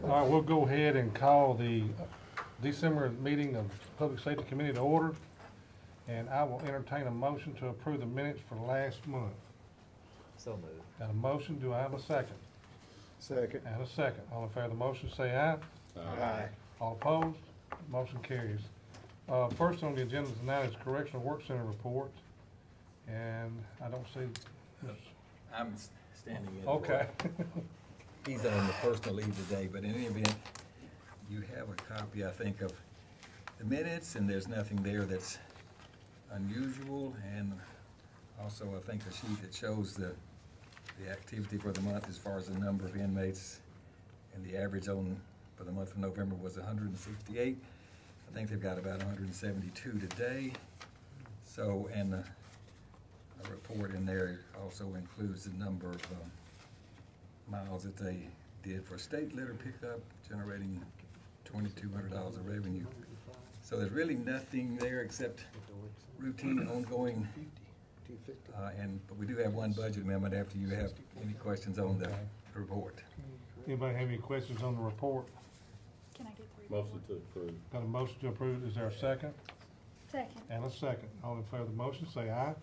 All right, we'll go ahead and call the December meeting of Public Safety Committee to order. And I will entertain a motion to approve the minutes for last month. So moved. Got a motion, do I have a second? Second. And a second. All in favor of the motion, say aye. Aye. All opposed? Motion carries. First on the agenda tonight is Correctional Work Center report. And I don't see. I'm standing in. Okay. He's on the personal leave today, but in any event, you have a copy, I think, of the minutes, and there's nothing there that's unusual, and also I think a sheet that shows the activity for the month as far as the number of inmates, and the average for the month of November was 168. I think they've got about 172 today. So, and a report in there also includes the number of miles that they did for state litter pickup, generating $2,200 of revenue. So there's really nothing there except routine and ongoing. But we do have one budget amendment after you have any questions on the report. Anybody have any questions on the report? Can I get three? Motion to approve. Got a motion to approve. Is there a second? Second. And a second. All in favor of the motion, say aye.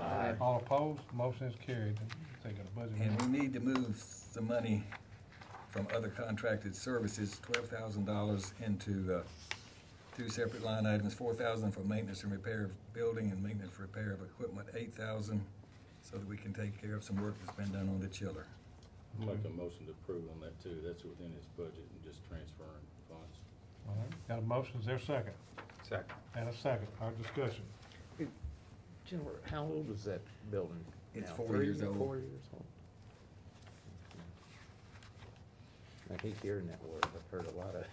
Aye. All opposed? Motion is carried. Take a budget. And we need to move some money from other contracted services, $12,000 into two separate line items, $4,000 for maintenance and repair of building and maintenance repair of equipment, $8,000, so that we can take care of some work that's been done on the chiller. I'll make a motion to approve on that too. That's within his budget and just transferring funds. All right. Got a motion. Is there a second? Second. And a second. Our discussion. Jennifer, how old is that building? It's now? 4 years old. 4 years old. I keep hearing that word. I've heard a lot of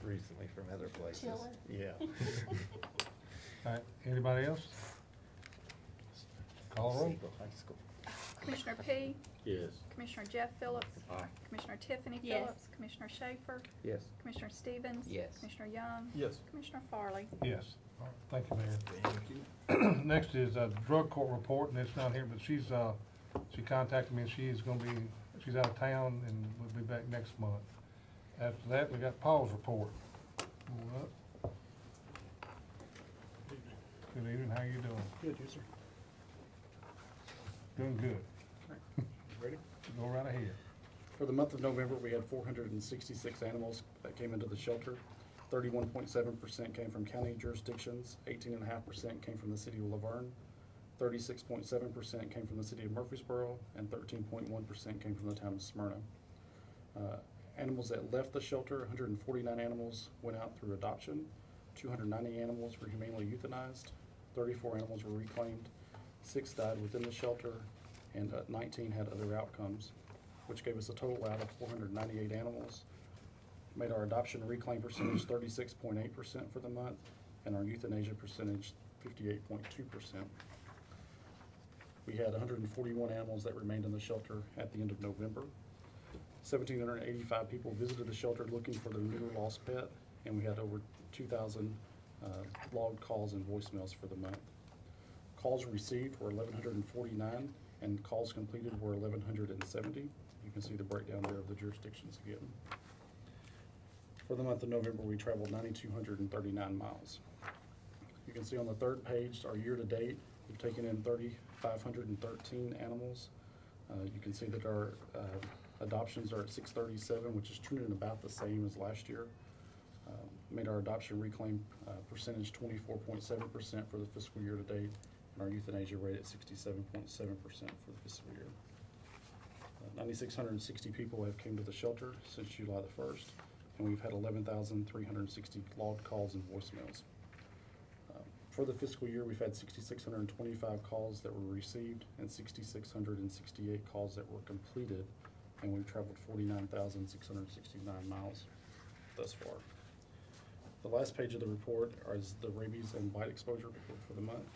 recently from other places. Chiller. Yeah. All right. Anybody else? Call roll. Siegel High School. Commissioner P, Yes. Commissioner Jeff Phillips, Aye. Commissioner Tiffany Yes. Phillips, Commissioner Schaefer, Yes. Commissioner Stevens. Yes. Commissioner Young. Yes. Commissioner Farley. Yes. All right. Thank you, Mayor. Thank you. Next is a drug court report, and it's not here, but she contacted me, and she's out of town, and will be back next month. After that, we got Paul's report. Come on up. Good evening, how you doing? Good, you sir. Doing good. Ready? Go right ahead. For the month of November, we had 466 animals that came into the shelter. 31.7% came from county jurisdictions, 18.5% came from the city of Laverne, 36.7% came from the city of Murfreesboro, and 13.1% came from the town of Smyrna. Animals that left the shelter, 149 animals went out through adoption, 290 animals were humanely euthanized, 34 animals were reclaimed, 6 died within the shelter, and 19 had other outcomes, which gave us a total out of 498 animals. Made our adoption reclaim percentage 36.8% for the month, and our euthanasia percentage 58.2%. We had 141 animals that remained in the shelter at the end of November. 1,785 people visited the shelter looking for their new or lost pet, and we had over 2,000 logged calls and voicemails for the month. Calls received were 1,149, and calls completed were 1,170. You can see the breakdown there of the jurisdictions again. For the month of November, we traveled 9,239 miles. You can see on the third page, our year-to-date, we've taken in 3,513 animals. You can see that our adoptions are at 637, which is trending about the same as last year. Made our adoption reclaim percentage 24.7% for the fiscal year to date, and our euthanasia rate at 67.7% for the fiscal year. 9,660 people have came to the shelter since July the 1st, and we've had 11,360 logged calls and voicemails. For the fiscal year, we've had 6,625 calls that were received and 6,668 calls that were completed, and we've traveled 49,669 miles thus far. The last page of the report is the rabies and bite exposure report for the month.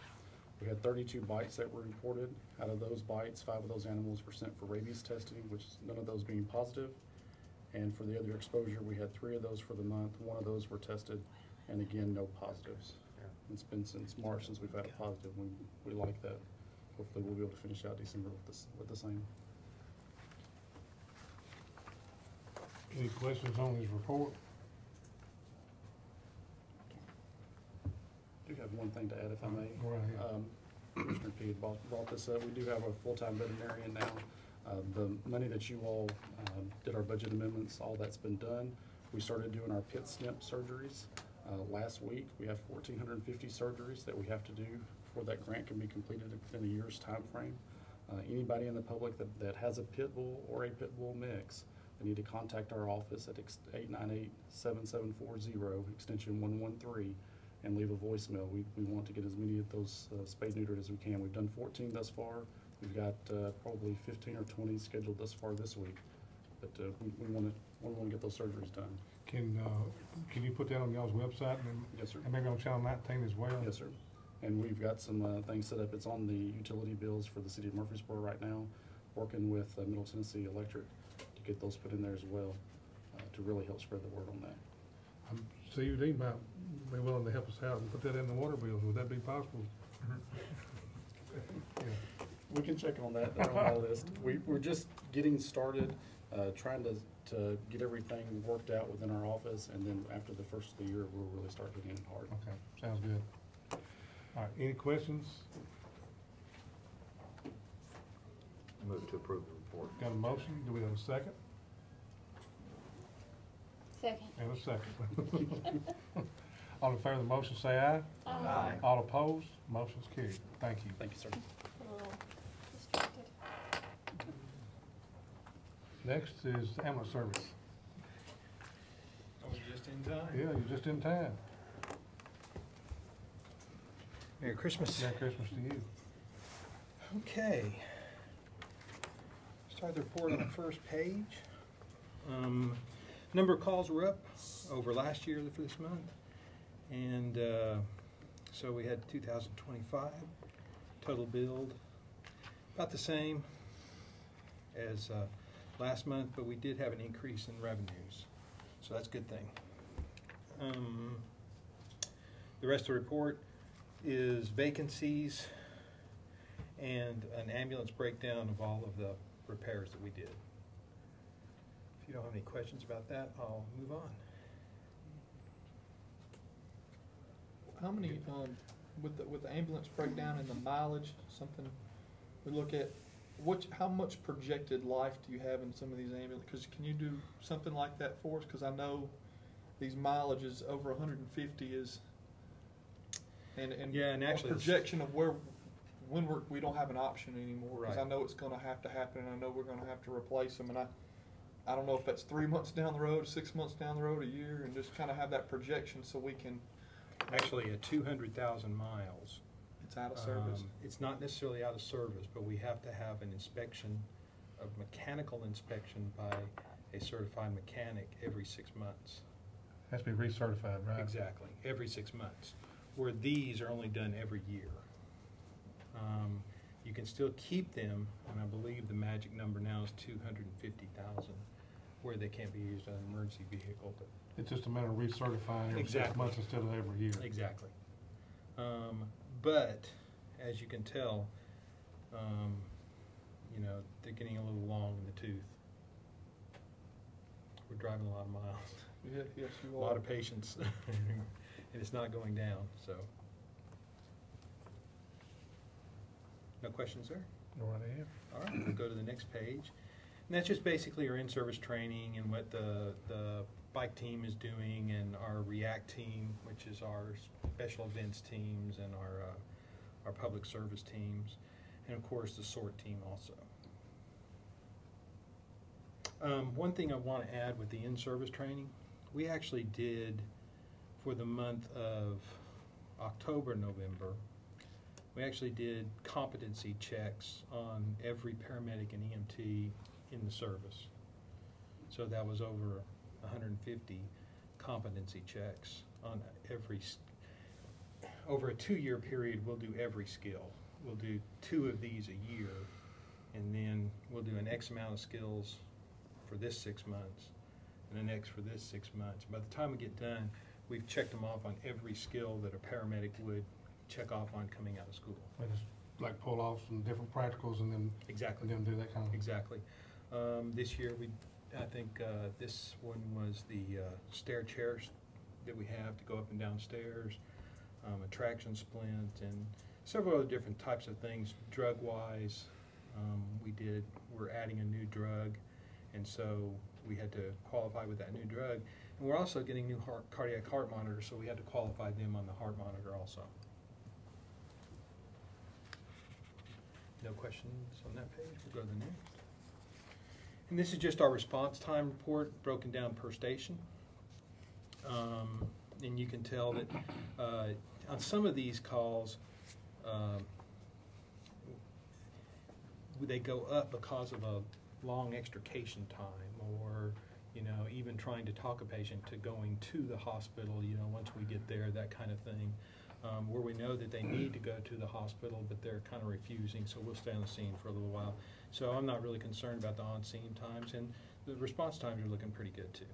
We had 32 bites that were reported. Out of those bites, 5 of those animals were sent for rabies testing, which none of those being positive. And for the other exposure, we had 3 of those for the month. 1 of those were tested, and again, no positives. It's been since March since we've had a positive. We like that. Hopefully we'll be able to finish out December with the same. Any questions on his report? I do have one thing to add, if I may. Go right ahead. Commissioner P had brought this up. We do have a full-time veterinarian now. The money that you all did our budget amendments, all that's been done. We started doing our pit snip surgeries last week. We have 1,450 surgeries that we have to do before that grant can be completed within a year's time frame. Anybody in the public that has a pit bull or a pit bull mix, they need to contact our office at 898-7740, extension 113, and leave a voicemail. We want to get as many of those spayed neutered as we can. We've done 14 thus far. We've got probably 15 or 20 scheduled thus far this week, but we want to get those surgeries done. Can you put that on y'all's website and, Yes, sir. and maybe on Channel 19 as well? Yes, sir. And we've got some things set up. It's on the utility bills for the city of Murfreesboro right now, working with Middle Tennessee Electric to get those put in there as well, to really help spread the word on that. CUD might be willing to help us out and put that in the water bills. Would that be possible? Yeah. We can check on that. They're on our list. We're just getting started, trying to get everything worked out within our office, and then after the first of the year, we'll really start hitting it hard. Okay, sounds good. All right, any questions? Move to approve the report. Got a motion? Do we have a second? Second. And a second. All in favor of the motion, say aye. Aye. All opposed? Motion's carried. Thank you. Thank you, sir. A little distracted. Next is the ambulance service. I was just in time. Yeah, you're just in time. Merry Christmas. Merry Christmas to you. Okay. Start the report on the first page. Number of calls were up over last year for this month. And so we had 2,025 total billed, about the same as last month, but we did have an increase in revenues. So that's a good thing. The rest of the report is vacancies and an ambulance breakdown of all of the repairs that we did. If you don't have any questions about that, I'll move on. How many, with the ambulance breakdown and the mileage, something we look at, how much projected life do you have in some of these ambulances? Because can you do something like that for us? Because I know these mileages over 150 is, and Yeah, and actually a projection of when we don't have an option anymore. Because Right. I know it's going to have to happen, and I know we're going to have to replace them, and I don't know if that's 3 months down the road, 6 months down the road, a year, and just kind of have that projection so we can. Actually, at 200,000 miles, It's out of service. it's not necessarily out of service, but we have to have an inspection, a mechanical inspection by a certified mechanic every 6 months. Has to be recertified, right? Exactly, every 6 months, where these are only done every year. You can still keep them, and I believe the magic number now is 250,000, where they can't be used on an emergency vehicle, but It's just a matter of recertifying every 6 Exactly. months instead of every year. exactly. But as you can tell, they're getting a little long in the tooth. We're driving a lot of miles, Yes, you a are. lot of patience, and it's not going down. So, no questions there. Go right ahead. All right, we'll go to the next page. And that's just basically our in-service training and what the bike team is doing, and our REACT team, which is our special events teams, and our public service teams, and of course the SORT team also. One thing I want to add with the in-service training, we actually did for the month of October, November, we actually did competency checks on every paramedic and EMT in the service. So that was over 150 competency checks on over a 2-year period. We'll do every skill. We'll do 2 of these a year, and then we'll do an X amount of skills for this 6 months, and the next for this 6 months. By the time we get done, we've checked them off on every skill that a paramedic would check off on coming out of school. They just like pull off some different practicals and then Exactly. do that kind of. Exactly. This year I think this one was the stair chairs that we have to go up and down stairs, a traction splint, and several other different types of things. Drug-wise, we're adding a new drug, and so we had to qualify with that new drug. And we're also getting new cardiac heart monitors, so we had to qualify them on the heart monitor also. No questions on that page? We'll go to the next. And this is just our response time report broken down per station. And you can tell that on some of these calls, they go up because of a long extrication time, or even trying to talk a patient to going to the hospital, once we get there, that kind of thing. Where we know that they need to go to the hospital, but they're kind of refusing, so we'll stay on the scene for a little while. So I'm not really concerned about the on-scene times, and the response times are looking pretty good too.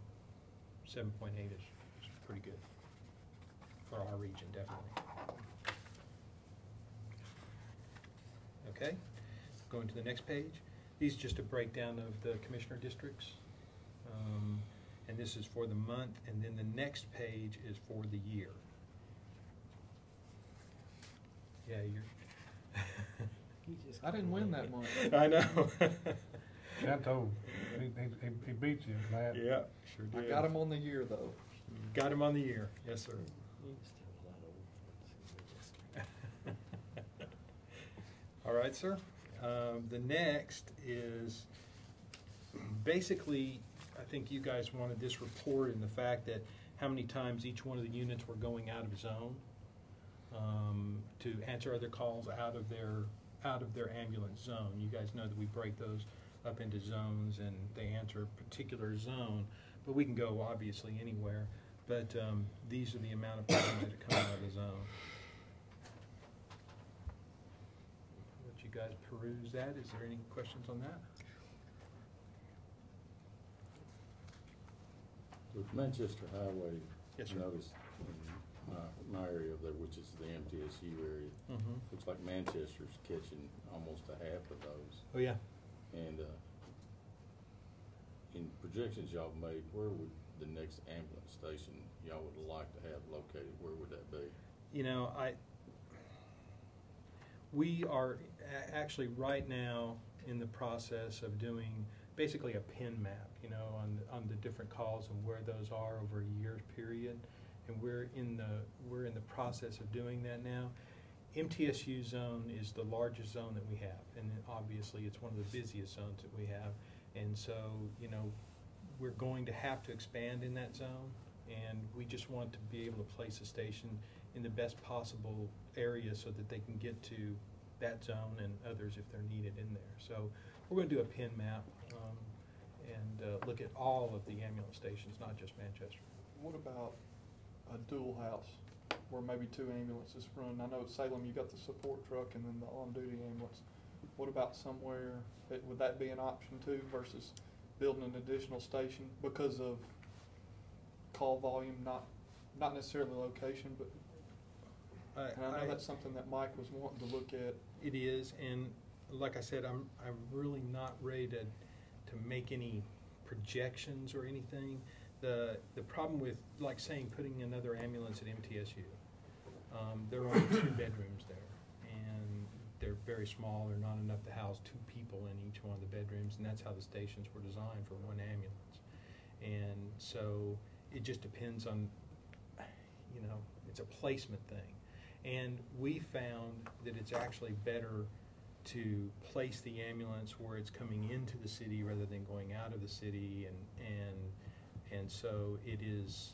7.8 is pretty good for our region, definitely. Okay, going to the next page. These are just a breakdown of the commissioner districts. And this is for the month, and then the next page is for the year. Yeah, I didn't win that month. I know. I told him, he beat you, Matt. Yeah, sure I did. got him on the year, though. Got him on the year. Yes, sir. All right, sir. The next is basically, I think you guys wanted this report in the fact that how many times each one of the units were going out of zone to answer other calls out of their ambulance zone. You guys know that we break those up into zones, and they answer a particular zone, but we can go obviously anywhere. But these are the amount of times that are coming out of the zone. Let you guys peruse that. Is there any questions on that? With Manchester Highway, Yes, sir. notice in my area there, which is the MTSU area, Mm-hmm. looks like Manchester's catching almost a half of those. Oh, yeah. And in projections y'all made, where would the next ambulance station y'all would like to have located, where would that be? We are actually right now in the process of doing basically a pin map, on the different calls and where those are over a year period, and we're in the process of doing that now. MTSU zone is the largest zone that we have, and obviously it's one of the busiest zones that we have, and so we're going to have to expand in that zone, and we just want to be able to place a station in the best possible area so that they can get to that zone and others if they're needed in there. So we're going to do a pin map and look at all of the ambulance stations, not just Manchester. What about a dual house where maybe two ambulances run? I know at Salem you got the support truck and then the on-duty ambulance. What about somewhere, would that be an option too versus building an additional station because of call volume, not necessarily location, but and I know that's something that Mike was wanting to look at. It is, and like I said, I'm really not ready to make any projections or anything. The problem with, like saying, putting another ambulance at MTSU, there are only 2 bedrooms there, and they're very small. They're not enough to house 2 people in each one of the bedrooms, and that's how the stations were designed for 1 ambulance. And so it just depends on, it's a placement thing. And we found that it's actually better to place the ambulance where it's coming into the city rather than going out of the city, and so it is,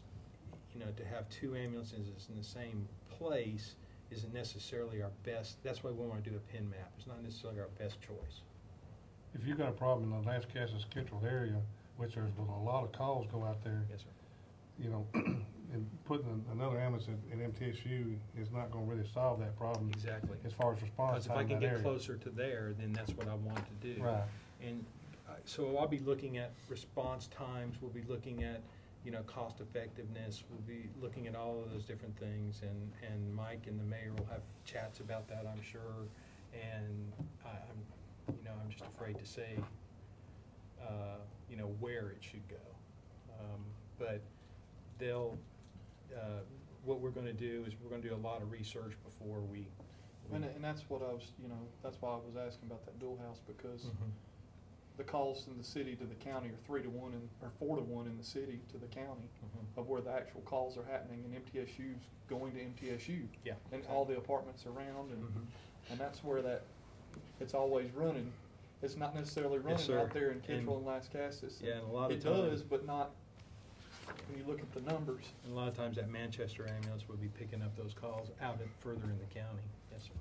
to have 2 ambulances in the same place isn't necessarily our best. That's why we want to do a pin map. It's not necessarily our best choice. If you've got a problem in the Lancaster Kittrell area, which there's a lot of calls go out there, Yes, sir. And putting another ambulance in MTSU is not gonna really solve that problem. Exactly. As far as response Because if I time in can that get area. closer to there, then that's what I want to do. Right. And so I'll be looking at response times, we'll be looking at, cost effectiveness, we'll be looking at all of those different things, and Mike and the mayor will have chats about that, I'm sure, and I'm just afraid to say you know, where it should go. But they'll, what we're gonna do is we're gonna do a lot of research before we. And that's what I was, you know, that's why I was asking about that dual house, because Mhm. the calls in the city to the county are 3-to-1 or 4-to-1 in the city to the county Mhm. of where the actual calls are happening, and MTSU's going to MTSU. Yeah. And all the apartments around, Mhm. and that's where it's always running. It's not necessarily running sir. out there in Kittrell And- and Las Casas. Yeah, and a lot of It does, times- but not, when you look at the numbers. And a lot of times that Manchester ambulance would be picking up those calls out further in the county. Yes, sir.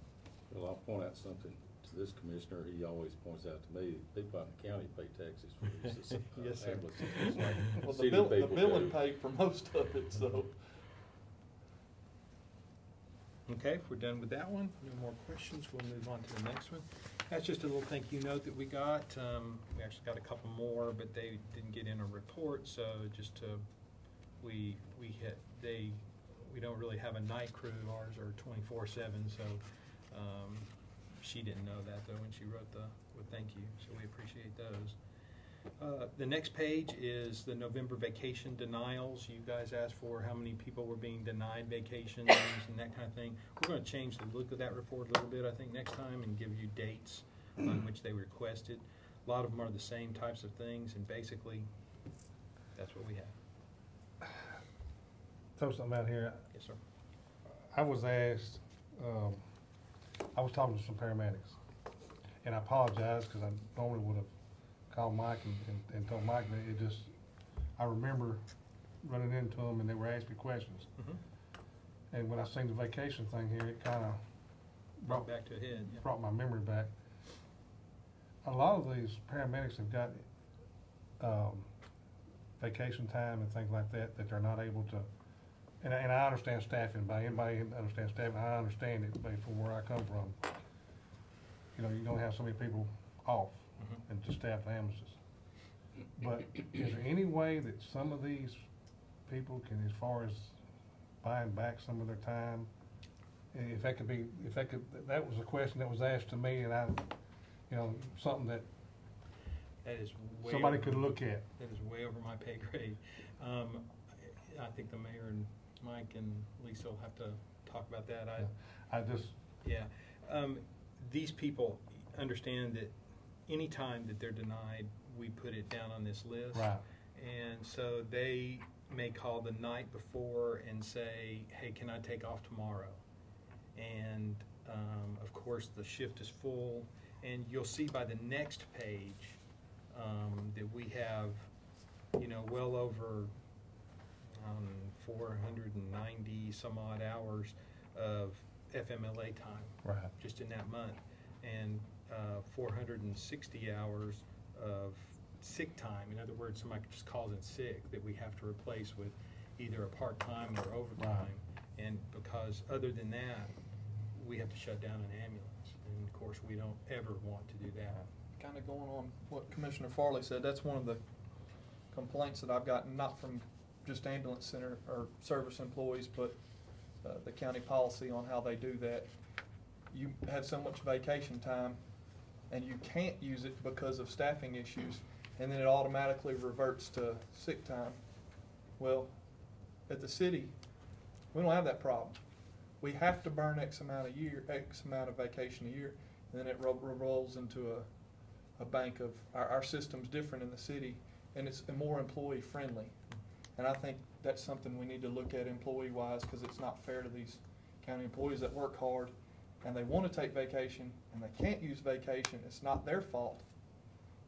Well, I'll point out something to this commissioner. He always points out to me, people out in the county pay taxes for these Yes, sir. ambulances. It's like Well, the city people billing do. pay for most of it, so. Okay, if we're done with that one, no more questions, we'll move on to the next one. That's just a little thank you note that we got. We actually got a couple more, but they didn't get in a report, so just to, we don't really have a night crew. Ours are 24/7, so, she didn't know that though when she wrote the thank you, so we appreciate those. The next page is the November vacation denials. You guys asked for how many people were being denied vacations and that kind of thing. We're going to change the look of that report a little bit, I think, next time, and give you dates on which they were requested. A lot of them are the same types of things, and basically, that's what we have. Throw something out here. Yes, sir. I was asked, I was talking to some paramedics, and I apologize because I normally would have called Mike and told Mike, but it just, I remember running into them and they were asking me questions. And when I seen the vacation thing here, it kind of Brought back to a head. Yeah. brought my memory back. A lot of these paramedics have got vacation time and things like that they're not able to. And I understand staffing. By anybody who understands staffing, I understand it. But from where I come from, you know, you're gonna have so many people off and to staff the ambulances. But is there any way that some of these people can, as far as buying back some of their time, if that could be, that was a question that was asked to me, and I, you know, something that That is way somebody over- could look at. That is way over my pay grade. I think the mayor and Mike and Lisa will have to talk about that. I just, Yeah. These people understand that any time that they're denied, we put it down on this list. right, And so they may call the night before and say, hey, can I take off tomorrow? And, of course, the shift is full. And you'll see by the next page that we have, you know, well over 490 some odd hours of FMLA time right. just in that month, and 460 hours of sick time. In other words, somebody just calls in sick that we have to replace with either a part-time or overtime. And because other than that, we have to shut down an ambulance. And of course, we don't ever want to do that. Kind of going on what Commissioner Farley said, that's one of the complaints that I've gotten, not from just ambulance center or service employees, but the county policy on how they do that. You have so much vacation time and you can't use it because of staffing issues, and then it automatically reverts to sick time. Well, at the city, we don't have that problem. We have to burn X amount of vacation a year, and then it rolls into a bank of, our system's different in the city, and it's more employee friendly. And I think that's something we need to look at employee-wise, because it's not fair to these county employees that work hard and they want to take vacation and they can't use vacation. It's not their fault.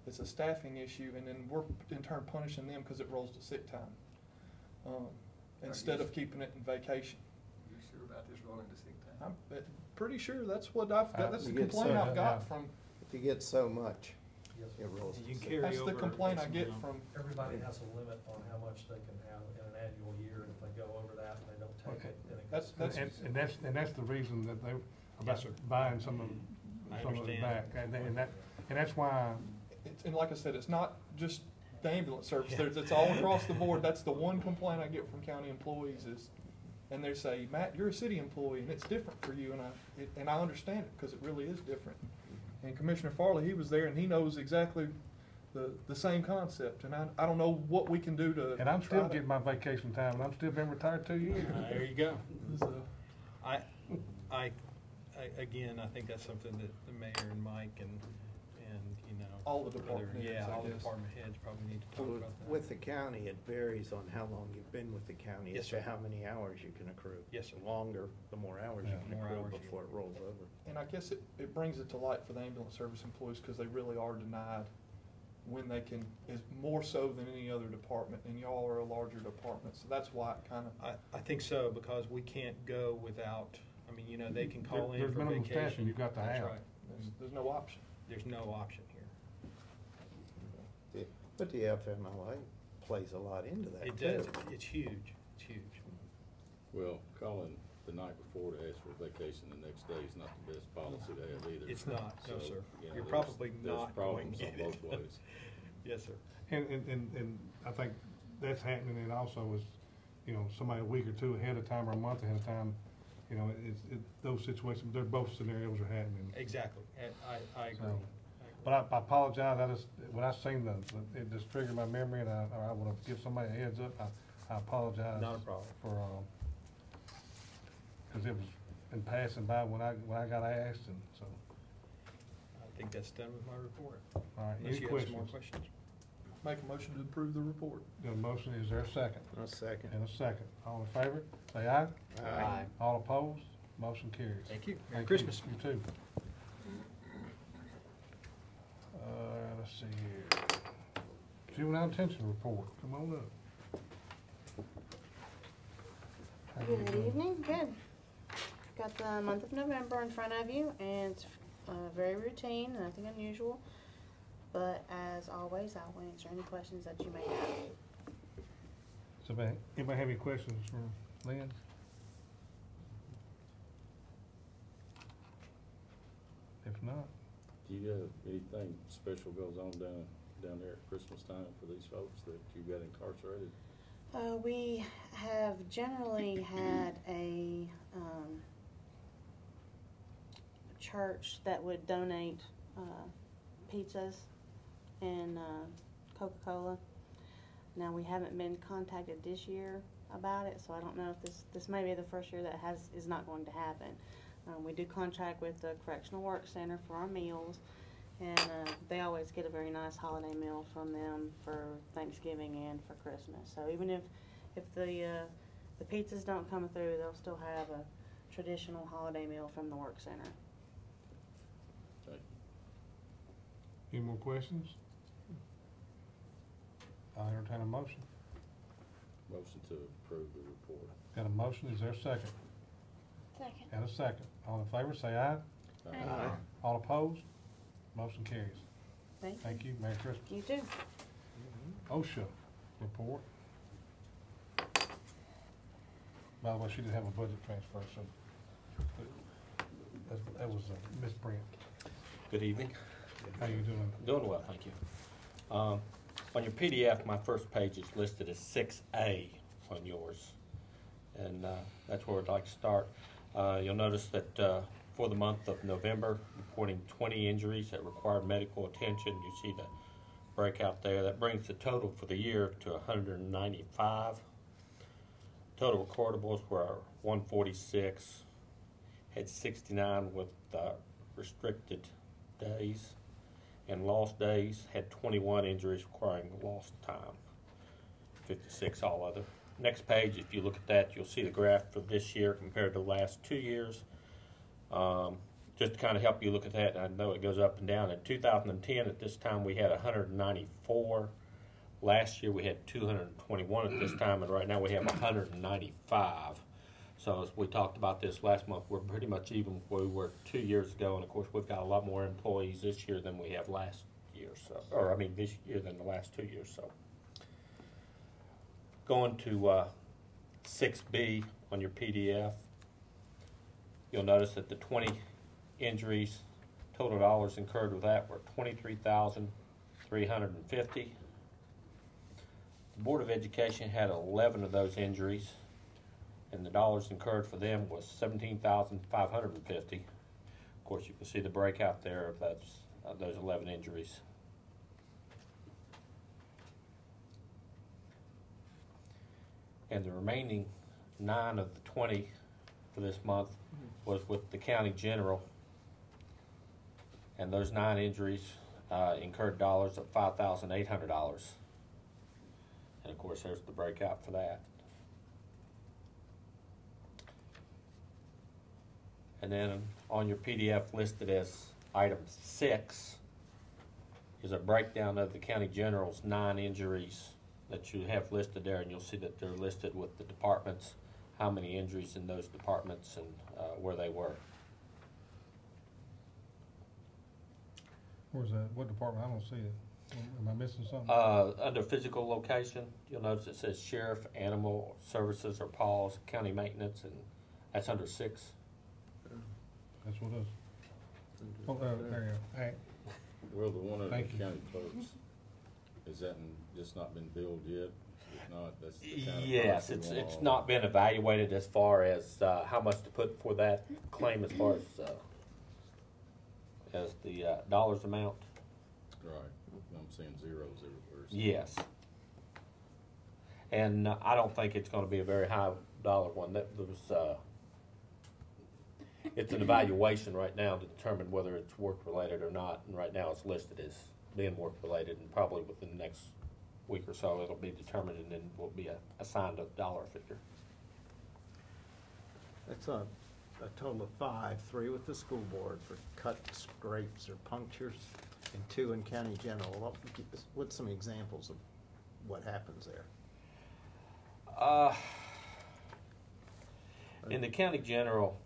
It's a staffing issue, and then we're in turn punishing them because it rolls to sick time instead of keeping it in vacation. You sure about this rolling to sick time? I'm pretty sure that's what that's the You get complaint so- I've got yeah. from. If you get so much, it rolls. You can to carry That's the over complaint I X get amount. from. Everybody has a limit on how much they can have in an annual year, and if they go over that and they don't take it, then it That's- goes. And that's the reason that they, about Yes, sir. buying some I of it back. understand. And that's why, And like I said, it's not just the ambulance service. It's all across the board. That's the one complaint I get from county employees is, and they say, Matt, you're a city employee and it's different for you, and I understand it because it really is different. And Commissioner Farley, he was there and he knows exactly the same concept, and I don't know what we can do to. And I'm try still to- getting my vacation time, and I'm still been retired 2 years. There you go. So, I, again, I think that's something that the mayor and Mike and, you know. All the other- department heads, Yeah, I all the guess. department heads probably need to talk With- about that. With the county, it varies on how long you've been with the county Yes, as sir. to how many hours you can accrue. Yes, sir. The longer, the more hours you Yeah. can More accrue hours you- before it rolls over. And I guess it brings it to light for the ambulance service employees, because they really are denied when they can, is more so than any other department, and y'all are a larger department, so that's why it kind of. I think so, because we can't go without, I mean, you know, they can call in There's for minimum vacation. staffing you've got to That's have. right. There's no option. There's no option here. But the FMLA plays a lot into that It too. does, it's huge, it's huge. Well, calling the night before to ask for vacation the next day is not the best policy to have either. It's not, no, So, sir. you know, You're there's- probably there's not going problems to on get it. both ways. Yes, sir. And I think that's happening, and also is, you know, somebody a week or two ahead of time or a month ahead of time, you know, those situations, they're both scenarios are happening. Exactly, and I agree. So, But I apologize, when I seen it just triggered my memory, and I would have given somebody a heads up, I apologize. Not a problem. For, cause it was in passing by when I got asked, and so, I think that's done with my report. all right, Unless any you have some more questions? questions. Make a motion to approve the report. Got a motion, is there a second? A second. And a second, all in favor, say aye. Aye. All opposed, motion carries. Thank you. Merry Thank Christmas. You too. Let's see here. Juvenile detention report, come on up. How you Good doing? evening, good. Got the month of November in front of you, and it's very routine, nothing unusual. But as always, I will answer any questions that you may have. So, anybody have any questions for Lynn? If not, Do you have anything special goes on down there at Christmas time for these folks that you got incarcerated? We have generally had a church that would donate pizzas and Coca-Cola. Now, we haven't been contacted this year about it, so I don't know if this may be the first year that is not going to happen. We do contract with the Correctional Work Center for our meals, and they always get a very nice holiday meal from them for Thanksgiving and for Christmas. So even if the pizzas don't come through, they'll still have a traditional holiday meal from the work center. Okay. any more questions? I'll entertain a motion. Motion to approve the report. Got a motion, is there a second? Second. And a second, all in favor, say aye. Aye. All opposed, motion carries. Thank you. Thank you, Merry Christmas. You too. OSHA report. By the way, she did have a budget transfer, so that was Ms. Brent. Good evening. How you doing? Doing well, thank you. On your PDF, my first page is listed as 6A on yours, and that's where I'd like to start. You'll notice that for the month of November, reporting 20 injuries that required medical attention. You see the breakout there. That brings the total for the year to 195. Total recordables were 146, had 69 with restricted days, and lost days, had 21 injuries requiring lost time, 56 all other. Next page, if you look at that, you'll see the graph for this year compared to the last 2 years. Just to kind of help you look at that, and I know it goes up and down. In 2010, at this time, we had 194. Last year, we had 221 at this time, and right now we have 195. So as we talked about this last month, we're pretty much even where we were 2 years ago, and of course, we've got a lot more employees this year than we have last year, this year than the last 2 years. So going to 6B on your PDF, you'll notice that the 20 injuries, total dollars incurred with that were $23,350. The Board of Education had 11 of those injuries, and the dollars incurred for them was $17,550. Of course, you can see the breakout there of those 11 injuries. and the remaining 9 of the 20 for this month was with the county general. And those 9 injuries incurred dollars of $5,800. And of course, there's the breakout for that. And then on your PDF listed as item 6 is a breakdown of the county general's 9 injuries that you have listed there, and you'll see that they're listed with the departments, how many injuries in those departments, and where they were. Where's that, what department? I don't see it. Am I missing something? Under physical location, you'll notice it says sheriff, animal services, or PAWS, county maintenance, and that's under 6. That's what it is. Oh, there you go. Hey, Well, the one of the Thank you. county clerks, is that just not been billed yet? If not, that's the kind of Yes, price we it's want. not been evaluated as far as how much to put for that claim as far as the dollars amount. Right, I'm seeing zeros everywhere. so- Yes. And I don't think it's going to be a very high dollar one. That was it's an evaluation right now to determine whether it's work related or not. And right now it's listed as being work related, and probably within the next week or so it'll be determined, and then will be assigned a dollar figure. That's a total of 5, 3 with the school board for cuts, scrapes, or punctures, and 2 in county general. What's some examples of what happens there? In the county general,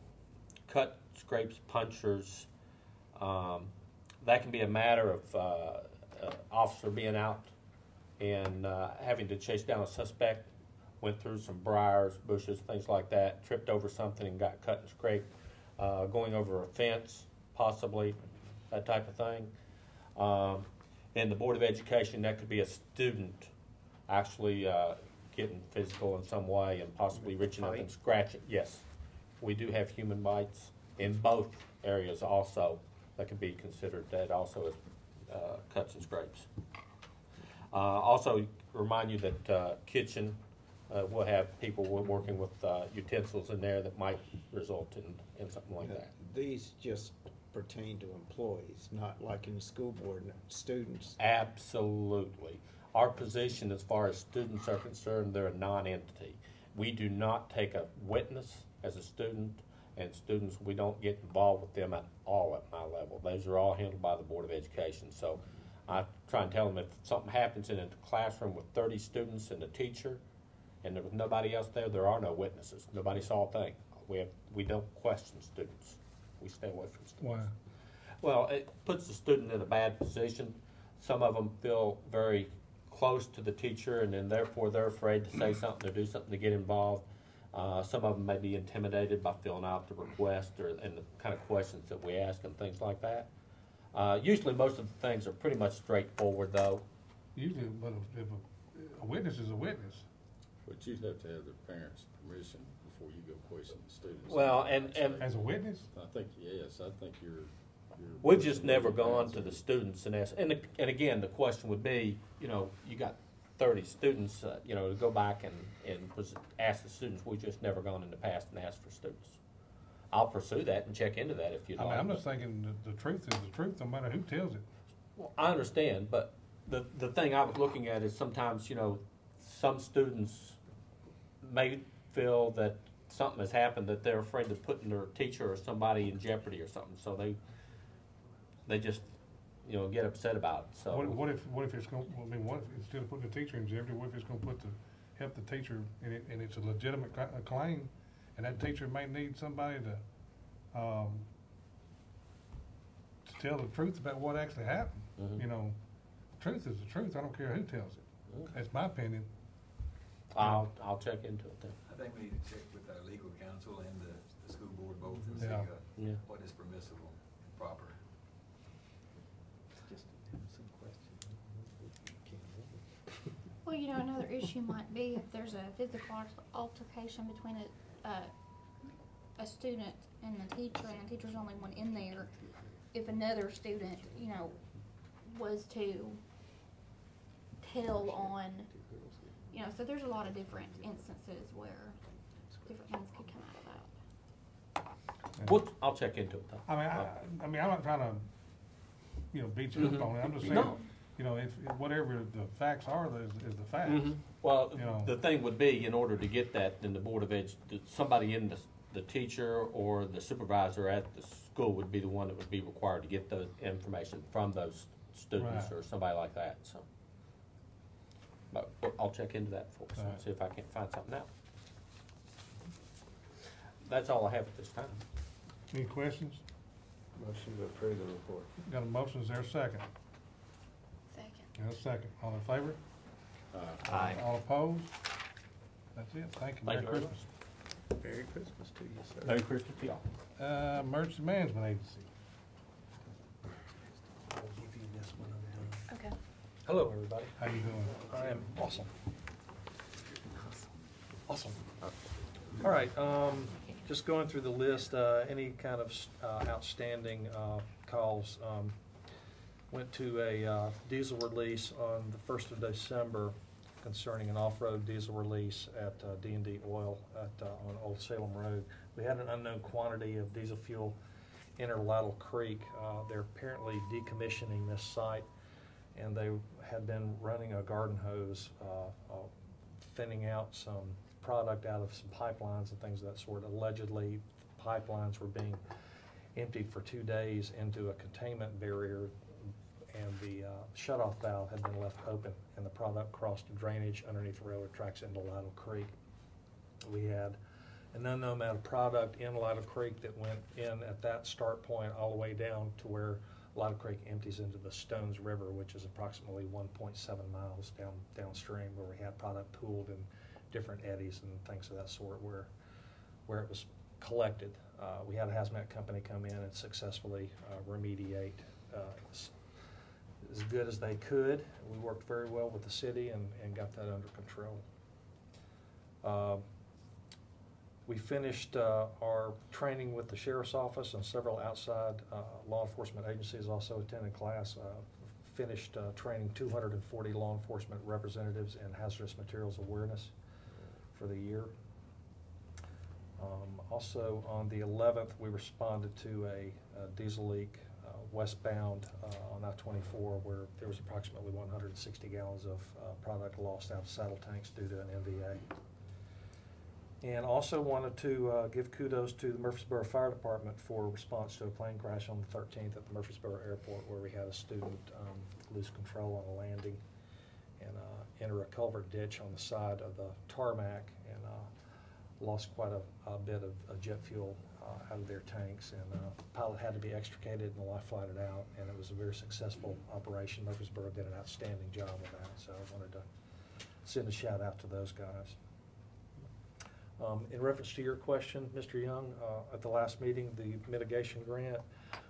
cut, scrapes, punctures, that can be a matter of officer being out and having to chase down a suspect, went through some briars, bushes, things like that, tripped over something and got cut and scraped, going over a fence, possibly, that type of thing. In the Board of Education, that could be a student actually getting physical in some way and possibly reaching up and scratching. Yes, we do have human bites in both areas also that can be considered that also as cuts and scrapes. Also, remind you that kitchen will have people working with utensils in there that might result in something like that. These just pertain to employees, not like in the school board, students. Absolutely. Our position as far as students are concerned, they're a non-entity. We do not take a witness as a student, and students, we don't get involved with them at all at my level. Those are all handled by the Board of Education. So I try and tell them if something happens in a classroom with 30 students and a teacher, and there was nobody else there are no witnesses. Nobody saw a thing. We don't question students. We stay away from students. why? Well, it puts the student in a bad position. Some of them feel very close to the teacher, and then therefore they're afraid to say something or do something to get involved. Some of them may be intimidated by filling out the request and the kind of questions that we ask and things like that. Usually most of the things are pretty much straightforward, though. Usually, but if a witness is a witness. But you'd have to have their parents' permission before you go question the students. Well, and As a witness? I think, yes, I think you're. we've just never gone to the students and asked. And again, the question would be, you got 30 students, to go back and ask the students. We've just never gone in the past and asked for students. I'll pursue that and check into that if you'd I mean, like. I'm just thinking the truth is the truth, no matter who tells it. Well, I understand, but the thing I was looking at is sometimes, some students may feel that something has happened that they're afraid of putting their teacher or somebody in jeopardy or something, so they just, get upset about it, so. What if it's going, what if instead of putting the teacher in jeopardy, what if it's gonna help the teacher and it's a legitimate claim, and that teacher may need somebody to tell the truth about what actually happened. Mhm. Truth is the truth. I don't care who tells it. Okay. That's my opinion. I'll check into it then. I think we need to check with our legal counsel and the school board both and see Yeah. Yeah. what is permissible and proper. Well, another issue might be if there's a physical altercation between a student and the teacher, and the teacher's only one in there. If another student, was to tell on You know, so there's a lot of different instances where different things could come out of that. Well, I'll check into it though. I mean, I'm not trying to, beat you up on it. I'm just saying, No. if whatever the facts are, is the facts. Well, You know. the thing would be, in order to get that, then the Board of somebody in the teacher or the supervisor at the school would be the one that would be required to get the information from those students Right. or somebody like that, so. But I'll check into that for us and Right. see if I can't find something out. That's all I have at this time. Any questions? Motion to approve the report. Got a motion, is there a second? Second. And a second. All in favor? Aye. All opposed? That's it. Thank you. Thank Merry you very Christmas. Merry Christmas to you, sir. Merry Christmas to y'all. Emergency Management Agency. I'll give you this one. Okay. Hello, everybody. How you doing? I am awesome. Awesome. All right, just going through the list, any kind of outstanding calls. Went to a diesel release on the 1st of December concerning an off-road diesel release at D&D Oil on Old Salem Road. We had an unknown quantity of diesel fuel enter Lytle Creek. They're apparently decommissioning this site, and they had been running a garden hose, thinning out some product out of some pipelines and things of that sort. Allegedly, pipelines were being emptied for 2 days into a containment barrier, and the shutoff valve had been left open, and the product crossed drainage underneath the railroad tracks into Lytle Creek. We had an unknown amount of product in Lytle Creek that went in at that start point all the way down to where Lytle Creek empties into the Stones River, which is approximately 1.7 miles downstream, where we had product pooled in different eddies and things of that sort where it was collected. We had a hazmat company come in and successfully remediate as good as they could. We worked very well with the city and got that under control. We finished our training with the Sheriff's Office, and several outside law enforcement agencies also attended class. Finished training 240 law enforcement representatives in hazardous materials awareness for the year. Also on the 11th, we responded to a diesel leak westbound on I-24, where there was approximately 160 gallons of product lost out of saddle tanks due to an NVA. And also wanted to give kudos to the Murfreesboro Fire Department for response to a plane crash on the 13th at the Murfreesboro Airport, where we had a student lose control on a landing and enter a culvert ditch on the side of the tarmac, and lost quite a bit of jet fuel out of their tanks, and the pilot had to be extricated and the life flighted out, and it was a very successful operation. Murfreesboro did an outstanding job of that, so I wanted to send a shout out to those guys. In reference to your question, Mr. Young, at the last meeting, the mitigation grant,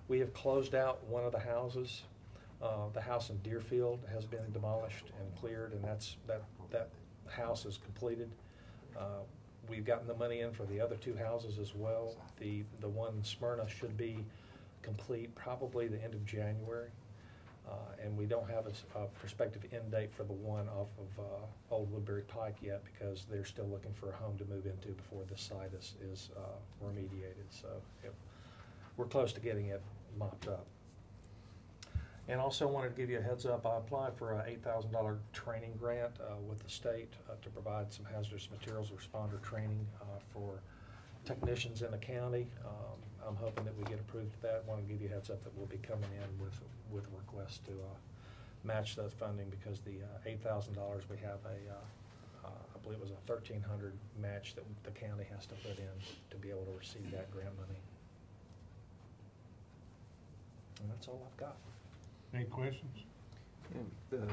we have closed out one of the houses. The house in Deerfield has been demolished and cleared, and that house is completed. We've gotten the money in for the other two houses as well. The one in Smyrna should be complete probably the end of January. And we don't have a prospective end date for the one off of Old Woodbury Pike yet, because they're still looking for a home to move into before this site is remediated. So we're close to getting it mopped up. And also wanted to give you a heads up, I applied for an $8,000 training grant with the state to provide some hazardous materials responder training for technicians in the county. I'm hoping that we get approved for that. Want to give you a heads up that we'll be coming in with a request to match that funding, because the $8,000 we have I believe it was a $1,300 match that the county has to put in to be able to receive that grant money. And that's all I've got. Any questions? The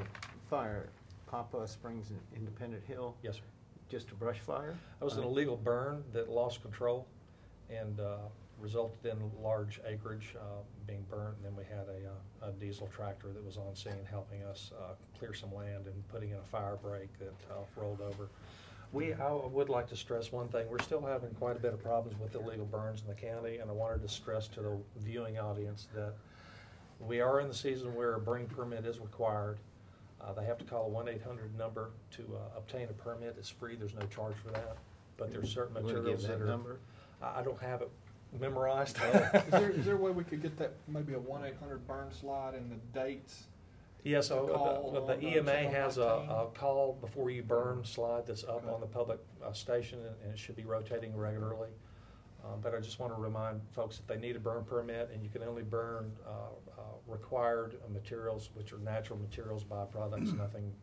fire, Papa Springs and Independent Hill? Yes, sir. Just a brush fire? That was an illegal burn that lost control and resulted in large acreage being burnt. And then we had a diesel tractor that was on scene helping us clear some land and putting in a fire break that rolled over. I would like to stress one thing. We're still having quite a bit of problems with illegal burns in the county, and I wanted to stress to the viewing audience that we are in the season where a burning permit is required. They have to call a 1-800 number to obtain a permit. It's free, there's no charge for that. But there's certain Wanna give materials that that are. number? I don't have it memorized. Is there a way we could get that, maybe a 1-800 burn slide and the dates? Yeah, so Call the on EMA Channel has 19. a call before you burn slide that's up Okay. on the public station, and it should be rotating regularly. But I just want to remind folks that they need a burn permit, and you can only burn required materials, which are natural materials, byproducts, nothing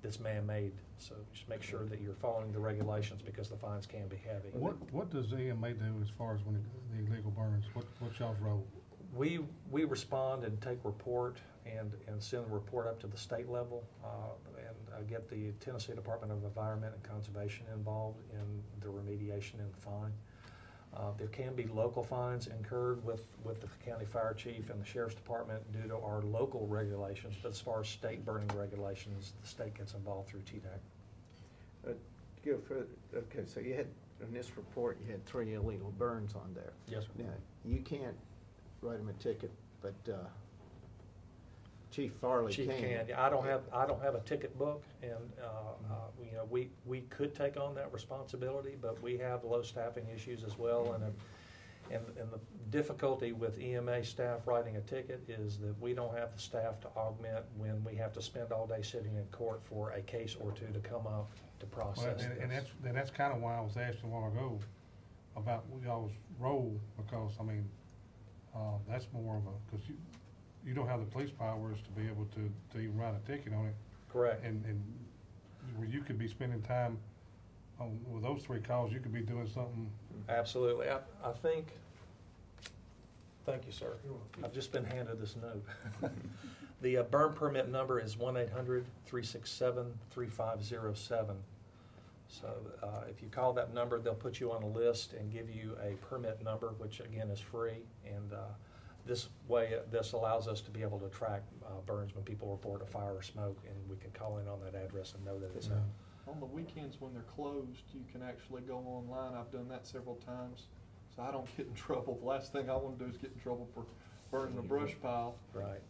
that's man-made. So just make sure that you're following the regulations, because the fines can be heavy. What does the EMA do as far as when the illegal burns? What's y'all's role? We respond and take report and send the report up to the state level, and get the Tennessee Department of Environment and Conservation involved in the remediation and the fine. There can be local fines incurred with the county fire chief and the sheriff's department due to our local regulations, but as far as state burning regulations, the state gets involved through TDAC. To go further, okay, so you had, in this report, you had 3 illegal burns on there. Yes, sir. Now, you can't write them a ticket, but Chief Farley can. Chief can. Yeah, I don't have a ticket book, and you know, we could take on that responsibility, but we have low staffing issues as well, and the difficulty with EMA staff writing a ticket is that we don't have the staff to augment when we have to spend all day sitting in court for a case or two to come up to process. Well, and that's kind of why I was asked a while ago about y'all's role, because I mean, that's more of a, because you don't have the police powers to be able to even write a ticket on it. Correct. And where you could be spending time on, with those 3 calls, you could be doing something. Absolutely. I think, thank you, sir. I've just been handed this note. The burn permit number is 1-800-367-3507. So if you call that number, they'll put you on a list and give you a permit number, which again is free. And this way, this allows us to be able to track burns when people report a fire or smoke, and we can call in on that address and know that it's On the weekends when they're closed, you can actually go online. I've done that several times, so I don't get in trouble. The last thing I want to do is get in trouble for burning a brush pile. right.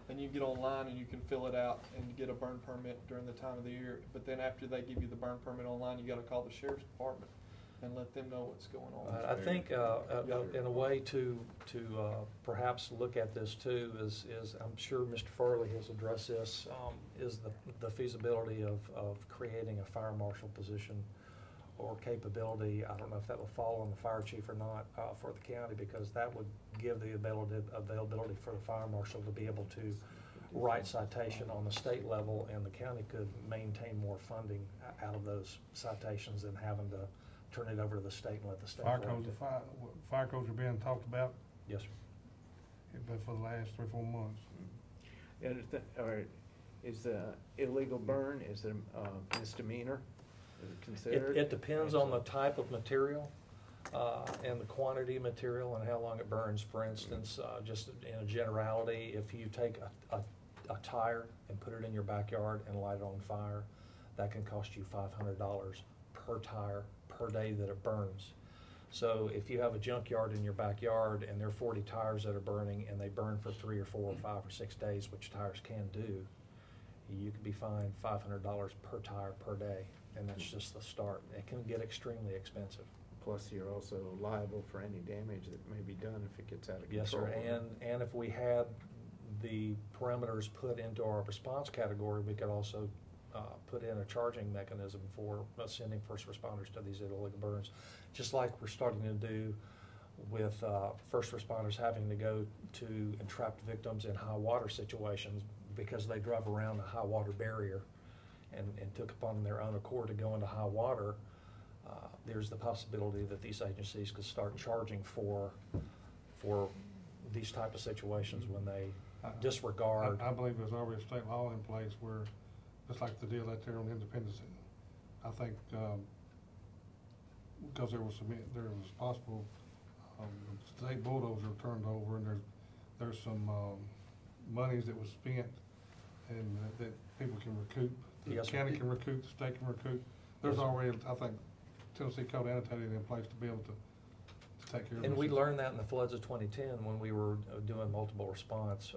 And you get online and you can fill it out and you get a burn permit during the time of the year. But then after they give you the burn permit online, you got to call the sheriff's department and let them know what's going on. I think in a way to perhaps look at this too is I'm sure Mr. Farley has addressed this, is the feasibility of creating a fire marshal position or capability. I don't know if that will fall on the fire chief or not for the county, because that would give the availability for the fire marshal to be able to write citation on the state level, and the county could maintain more funding out of those citations than having to turn it over to the state and let the state. Fire codes are being talked about. Yes, sir. But for the last 3 or 4 months. You understand, or is the illegal burn, is it a misdemeanor? Is it considered? It depends on the type of material and the quantity of material and how long it burns. For instance, just in a generality, if you take a tire and put it in your backyard and light it on fire, that can cost you $500 per tire per day that it burns. So if you have a junkyard in your backyard and there are 40 tires that are burning and they burn for 3 or 4 or 5 or 6 days, which tires can do, you could be fined $500 per tire per day, and that's just the start. It can get extremely expensive. Plus, you're also liable for any damage that may be done if it gets out of control. Yes, sir, and if we had the parameters put into our response category, we could also put in a charging mechanism for sending first responders to these illegal burns, just like we're starting to do with first responders having to go to entrapped victims in high water situations because they drove around a high water barrier and took upon their own accord to go into high water. There's the possibility that these agencies could start charging for these type of situations when they disregard. I believe there's already a state law in place where, just like the deal out there on Independence, I think because there was possible state bulldozer turned over, and there's some monies that was spent and that people can recoup. The Yes, county sir. can recoup, the state can recoup. There's Yes, sir. already, I think, Tennessee code annotated in place to be able to take care of And we themselves. learned that in the floods of 2010 when we were doing multiple response,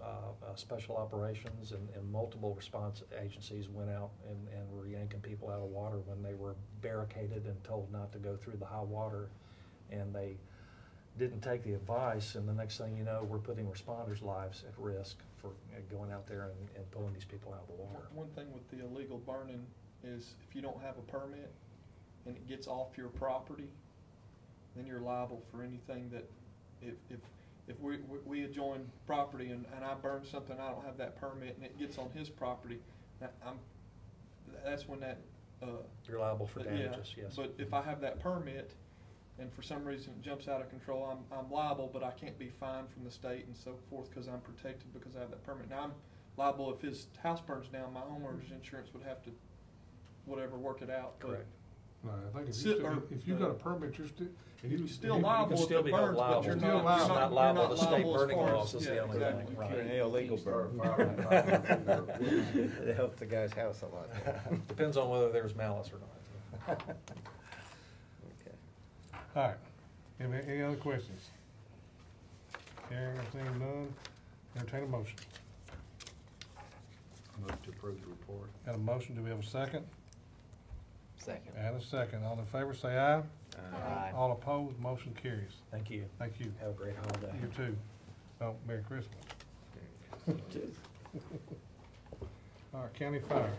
special operations and multiple response agencies went out and were yanking people out of water when they were barricaded and told not to go through the high water. And they didn't take the advice, and the next thing you know, we're putting responders' lives at risk for going out there and pulling these people out of the water. One thing with the illegal burning is if you don't have a permit and it gets off your property, then you're liable for anything that, if we adjoin property and I burn something, I don't have that permit, and it gets on his property, that's when that, You're liable for yeah, damages, yes. But if I have that permit, and for some reason it jumps out of control, I'm liable, but I can't be fined from the state and so forth because I'm protected because I have that permit. Now I'm liable if his house burns down. My homeowner's insurance would have to, whatever, work it out. But Correct. No, I think Sit- if you've got a permit, you're still. you're still liable can if still it be burns, held liable. but you're Still not, liable. you're Not liable. you're The not state liable as burning far as- loss is the yeah, only exactly. thing. If you're an Right. illegal burn, it helps the guy's house a lot. Depends on whether there's malice or not. Okay. All right. Any other questions? Hearing or seeing none, entertain a motion. Move to approve the report. Got a motion, do we have a second? Second. And a second, all in favor say aye. Aye. All opposed, motion carries. Thank you. Thank you. Have a great holiday. You too. Oh, Merry Christmas. All right, county fire.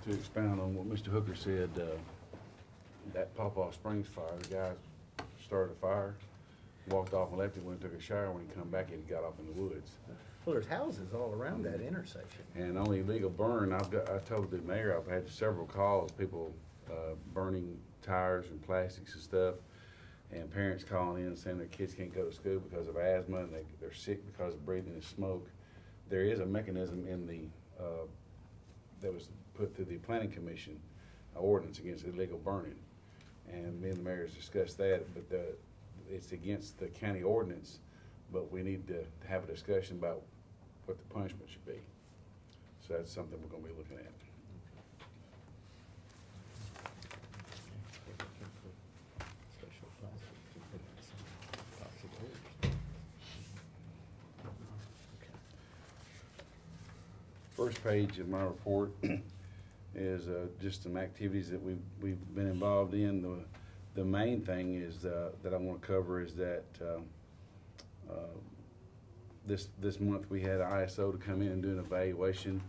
To expound on what Mr. Hooker said, that Pawpaw Springs fire, the guy started a fire, walked off and left it, went and took a shower. When he come back, he got off in the woods. Well, there's houses all around that intersection. And on the illegal burn, I told the mayor, I've had several calls, people burning tires and plastics and stuff, and parents calling in saying their kids can't go to school because of asthma and they're sick because of breathing the smoke. There is a mechanism in the that was put through the planning commission, ordinance against illegal burning, and me and the mayor has discussed that. But it's against the county ordinance, but we need to have a discussion about what the punishment should be. So that's something we're going to be looking at. First page of my report is just some activities that we've been involved in. The main thing is that I want to cover is that this month we had ISO to come in and do an evaluation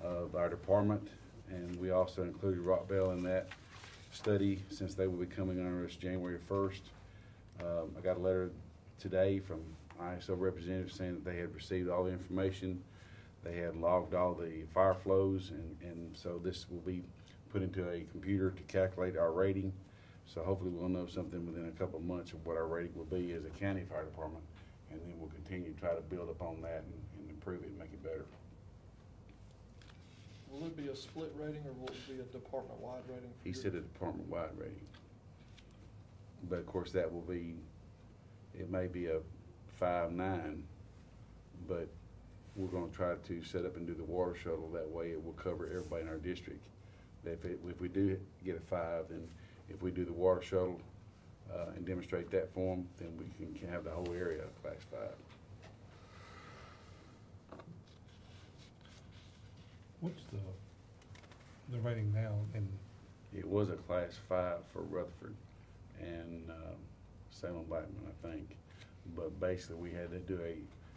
of our department, and we also included Rockville in that study since they will be coming under us January 1st. I got a letter today from ISO representatives saying that they had received all the information. They had logged all the fire flows, and so this will be put into a computer to calculate our rating. So hopefully we'll know something within a couple of months of what our rating will be as a county fire department, and then we'll continue to try to build upon that and improve it and make it better. Will it be a split rating or will it be a department-wide rating? for He your- said a department-wide rating. But of course, that will be, it may be a 5.9, but we're gonna try to set up and do the water shuttle. That way it will cover everybody in our district. If we do get a 5, then if we do the water shuttle and demonstrate that for them, then we can have the whole area class 5. What's the rating now in? It was a class 5 for Rutherford and Salem Blackman, I think. But basically, we had to do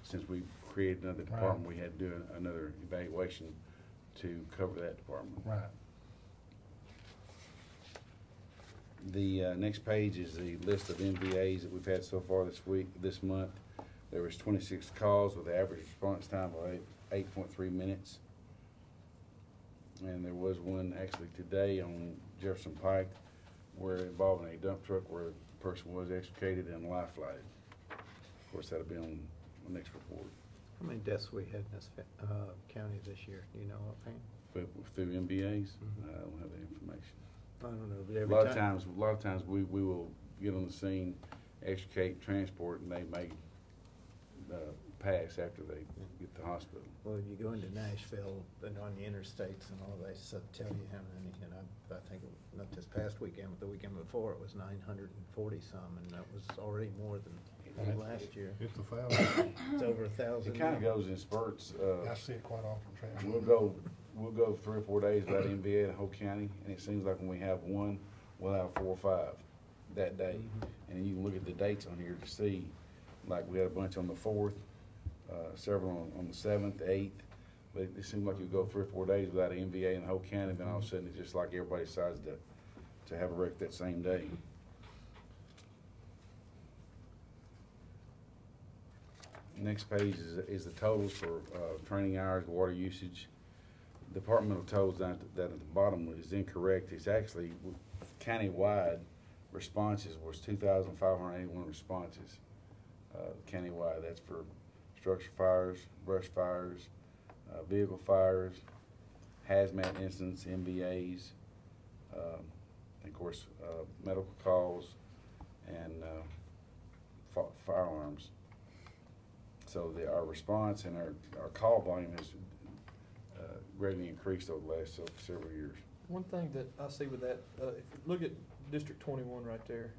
since we created another department, we had to do another evaluation to cover that department. Right. The next page is the list of MVAs that we've had so far this month. There was 26 calls with an average response time of 8.3 minutes. And there was one actually today on Jefferson Pike where involving a dump truck where a person was extricated and life flighted. Of course, that'll be on the next report. How many deaths we had in this county this year? Do you know offhand? Through MVAs, I don't have that information. I don't know, but A every lot of times we will get on the scene, extricate, transport, and they may pass after they get to the hospital. Well, you go into Nashville and on the interstates and all, they tell you how many, and I think not this past weekend, but the weekend before it was 940 some, and that was already more than last year. It's a foul. It's over 1,000. It kinda goes in spurts. I see it quite often, Travis. We'll go 3 or 4 days without NBA in the whole county, and it seems like when we have one, we'll have 4 or 5 that day. And then you can look at the dates on here to see, like we had a bunch on the 4th, several on the 7th, 8th. But it seems like you go 3 or 4 days without an NBA in the whole county, then all of a sudden it's just like everybody decides to have a wreck that same day. Next page is the totals for training hours, water usage. Departmental totals down at the bottom is incorrect. It's actually countywide responses was 2,581 responses countywide. That's for structure fires, brush fires, vehicle fires, hazmat incidents, MVAs, and of course medical calls and firearms. So our response and our call volume has greatly increased over the last several years. One thing that I see with that, if you look at District 21 right there,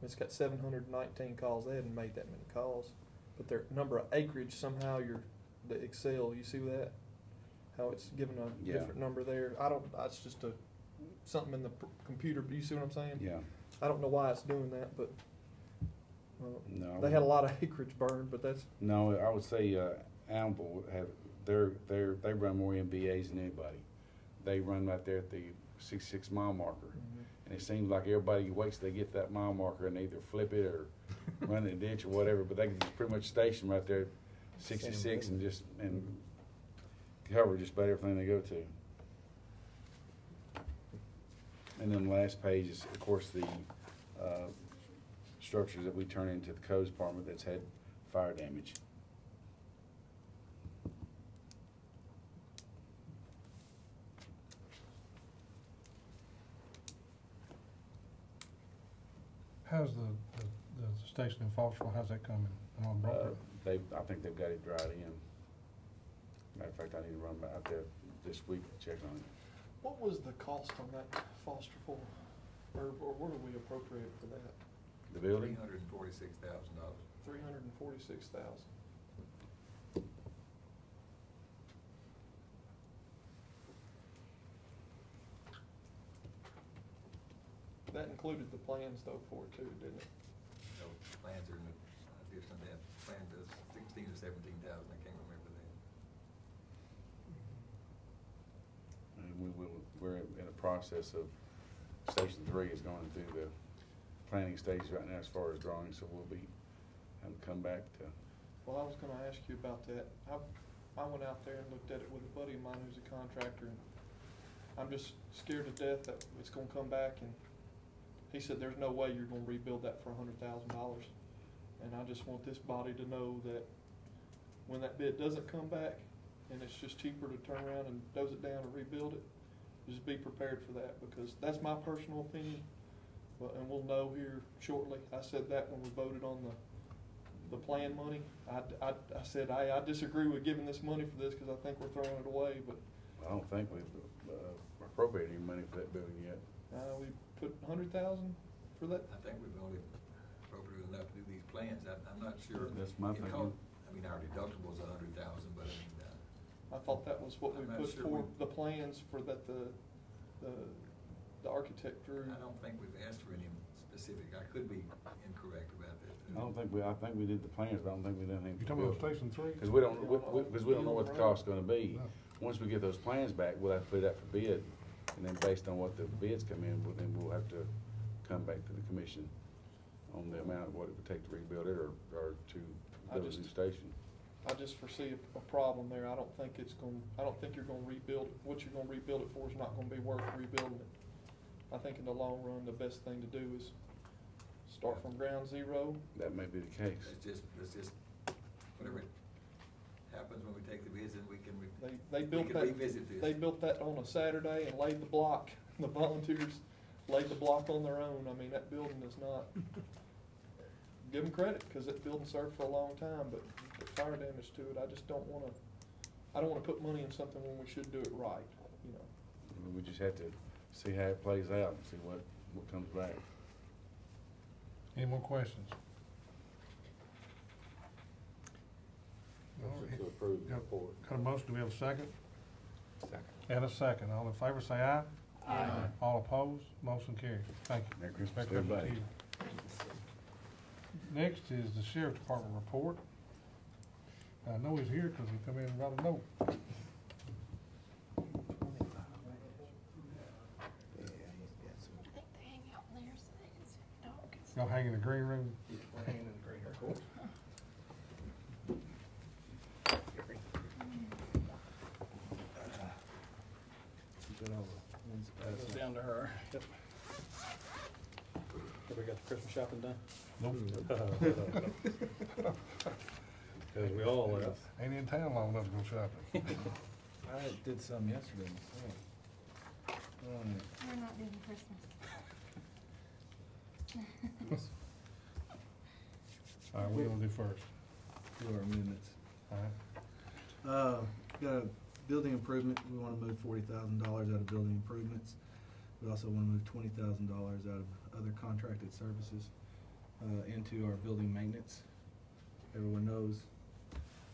it's got 719 calls. They hadn't made that many calls, but their number of acreage somehow the Excel. You see that? How it's given a different number there. It's just something in the computer. Do you see what I'm saying? Yeah. I don't know why it's doing that, but No. they had a lot of acreage burned. But that's No, I would say Annabelle they run more MBAs than anybody. They run right there at the 66 mile marker. And it seems like everybody waits till they get that mile marker and they either flip it or run in the ditch or whatever, but they can just pretty much station right there at 66 and cover just about everything they go to. And then the last page is, of course, the structures that we turn into the codes department that's had fire damage. How's the station in Foxville, how's that coming? I think they've got it dried in. Matter of fact, I need to run back out there this week to check on it. what was the cost on that Fosterville, or what do we appropriate for that? The building? $346,000. $346,000. That included the plans though for it too, didn't it? No, plans are in addition to that. Plan does 16 or 17,000. I can't remember that. And we're in a process of, Station 3 is going through the planning stages right now as far as drawing, so we'll be having to come back to. Well, I was gonna ask you about that. I went out there and looked at it with a buddy of mine who's a contractor, and I'm just scared to death that it's gonna come back, and he said there's no way you're gonna rebuild that for $100,000. And I just want this body to know that when that bid doesn't come back, and it's just cheaper to turn around and dose it down and rebuild it, just be prepared for that, because that's my personal opinion. And we'll know here shortly. I said that when we voted on the plan money. I said I disagree with giving this money for this because I think we're throwing it away. But I don't think we've appropriated any money for that building yet. We put $100,000 for that. I think we've only appropriated enough to do these plans. I'm not sure. That's my it thinking. I mean, our deductible is $100,000, but I mean. I thought that was what we I'm not put sure for the plans for that the architect drew. I don't think we've asked for any specific. I could be incorrect about that. I think we did the plans, but I don't think we did anything. You talking about Station 3? Because we don't know what the cost's gonna be. No. Once we get those plans back, we'll have to put it out for bid, and then based on what the bids come in, then we'll have to come back to the commission on the amount of what it would take to rebuild it or to build a new station. I just foresee a problem there. I don't think you're gonna rebuild, what you're gonna rebuild it for is not gonna be worth rebuilding it. I think in the long run, the best thing to do is start from ground zero. That may be the case. Let's just, whatever happens when we take the bids, then we can revisit this. They built that on a Saturday and laid the block. The volunteers laid the block on their own. I mean, that building is not, give them credit, because that building served for a long time, but the fire damage to it, I don't wanna put money in something when we should do it right, you know. We just have to see how it plays out and see what comes back. Any more questions? Motion to approve the report. Got a motion, do we have a second? Second. And a second, all in favor say aye. Aye. All opposed, motion carries. Thank you. Merry Christmas Back to up to everybody. you. Next is the Sheriff's Department report. I know he's here because he come in and wrote a note. They hang out in there so they can see the dog and stuff. Y'all hang in the green room? We're hanging in the green room. Goes down to her. Yep. Everybody got the Christmas shopping done? Nope. Because we all left. Ain't in town long enough to go shopping. I did some yesterday myself. We're not doing Christmas. All right, what do you want to do first? Do our amendments. All right. Got a building improvement, we wanna move $40,000 out of building improvements. We also wanna move $20,000 out of other contracted services, into our building maintenance. Everyone knows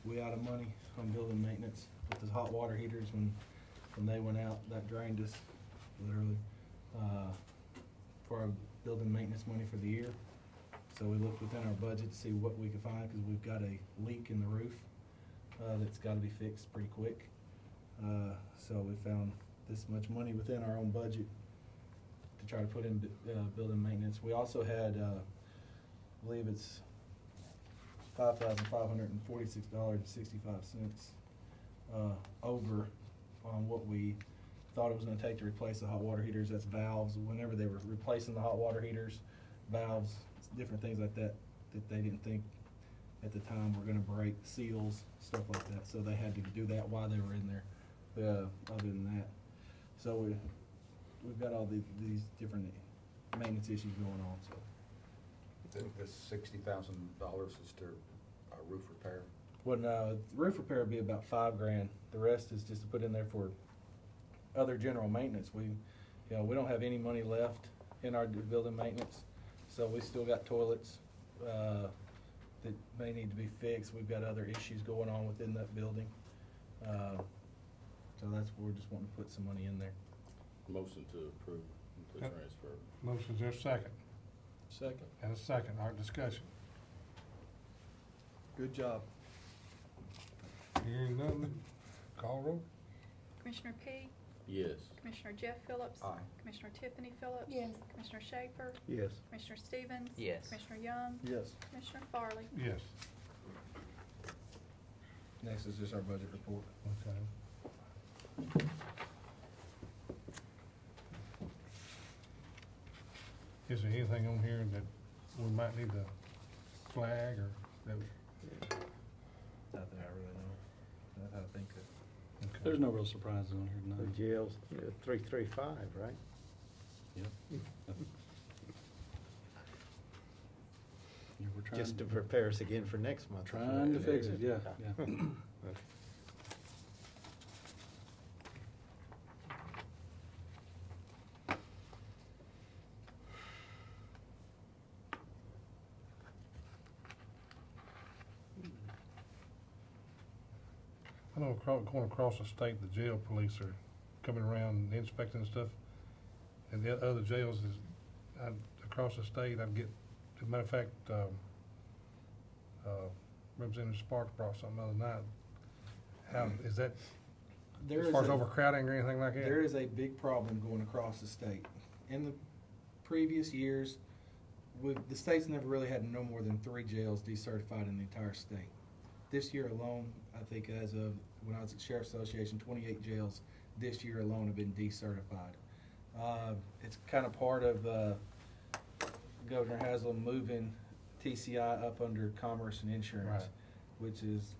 we out of money on building maintenance with the hot water heaters. When they went out, that drained us, literally, for our building maintenance money for the year. So we looked within our budget to see what we could find, cause we've got a leak in the roof, that's gotta be fixed pretty quick. So we found this much money within our own budget to try to put in, building maintenance. We also had, I believe it's $5,546.65, over on what we thought it was gonna take to replace the hot water heaters. That's valves. Whenever they were replacing the hot water heaters, valves, different things like that, that they didn't think at the time were gonna break, seals, stuff like that. So they had to do that while they were in there, other than that. So we've got all these different maintenance issues going on, so. The $60,000 is to roof repair? Well, no, roof repair would be about $5,000. The rest is just to put in there for other general maintenance. We don't have any money left in our building maintenance, so we still got toilets, that may need to be fixed. We've got other issues going on within that building. So that's where we're just wanting to put some money in there. Motion to approve the Yep. transfer. Motion's there, second. Second. And a second, our discussion. Good job. Hearing none, call roll. Commissioner P? Yes. Commissioner Jeff Phillips? Aye. Commissioner Tiffany Phillips? Yes. Commissioner Schaefer? Yes. Commissioner Stevens? Yes. Commissioner Young? Yes. Commissioner Farley? Yes. Next is just our budget report. Okay. Is there anything on here that we might need to flag or that? Not that I really know. Not that I think of. Okay. There's no real surprises on here The tonight. jail's 335, right? Yep. Yeah, we're trying Just to prepare us again for next month. Trying to fix it, yeah, yeah. I know going across the state, the jail police are coming around and inspecting and stuff. And the other jails across the state, I'd get, as a matter of fact, Representative Sparks brought something the other night. How, is that, as far as overcrowding or anything like that? There is a big problem going across the state. In the previous years, the state's never really had no more than 3 jails decertified in the entire state. This year alone, I think as of when I was at Sheriff's Association, 28 jails this year alone have been decertified. It's kind of part of Governor Haslam moving TCI up under Commerce and Insurance, Right. which is,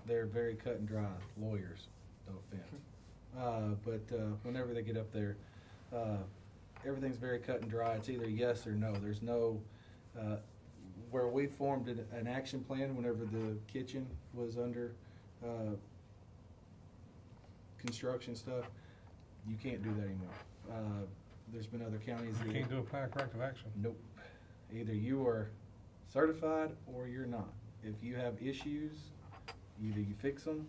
they're very cut and dry lawyers, no offense. But whenever they get up there, everything's very cut and dry. It's either yes or no. There's no, where we formed an action plan whenever the kitchen was under construction stuff, you can't do that anymore. there's been other counties You that. can't do a plan of corrective action. Nope. Either you are certified or you're not. If you have issues, either you fix them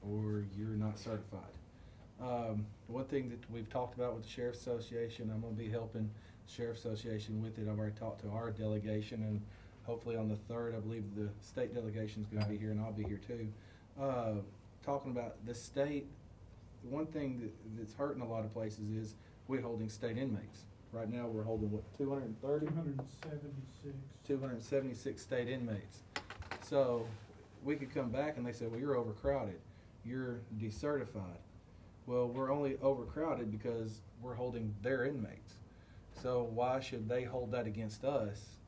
or you're not certified. One thing that we've talked about with the Sheriff's Association, I'm gonna be helping the Sheriff's Association with it. I've already talked to our delegation, and hopefully on the 3rd, I believe the state delegation's gonna be here, and I'll be here too. Talking about the state, one thing that's hurting a lot of places is we're holding state inmates. Right now, we're holding, what, 230? 276. 276 state inmates. So we could come back and they say, well, you're overcrowded. You're decertified. Well, we're only overcrowded because we're holding their inmates. So why should they hold that against us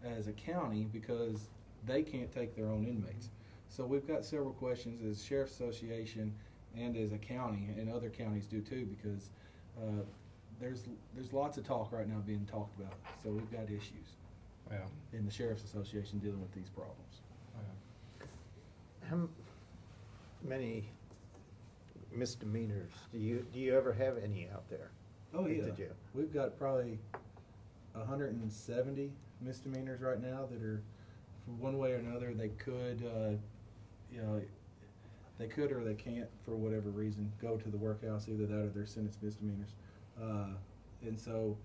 as a county because they can't take their own inmates? So we've got several questions as Sheriff's Association and as a county, and other counties do too, because there's lots of talk right now being talked about. So we've got issues in the Sheriff's Association dealing with these problems. How many misdemeanors do you ever have any out there? Oh at yeah, the jail? We've got probably 170 misdemeanors right now that are, for one way or another, they could, they could or they can't, for whatever reason, go to the workhouse, either that or they're sentenced misdemeanors. And so,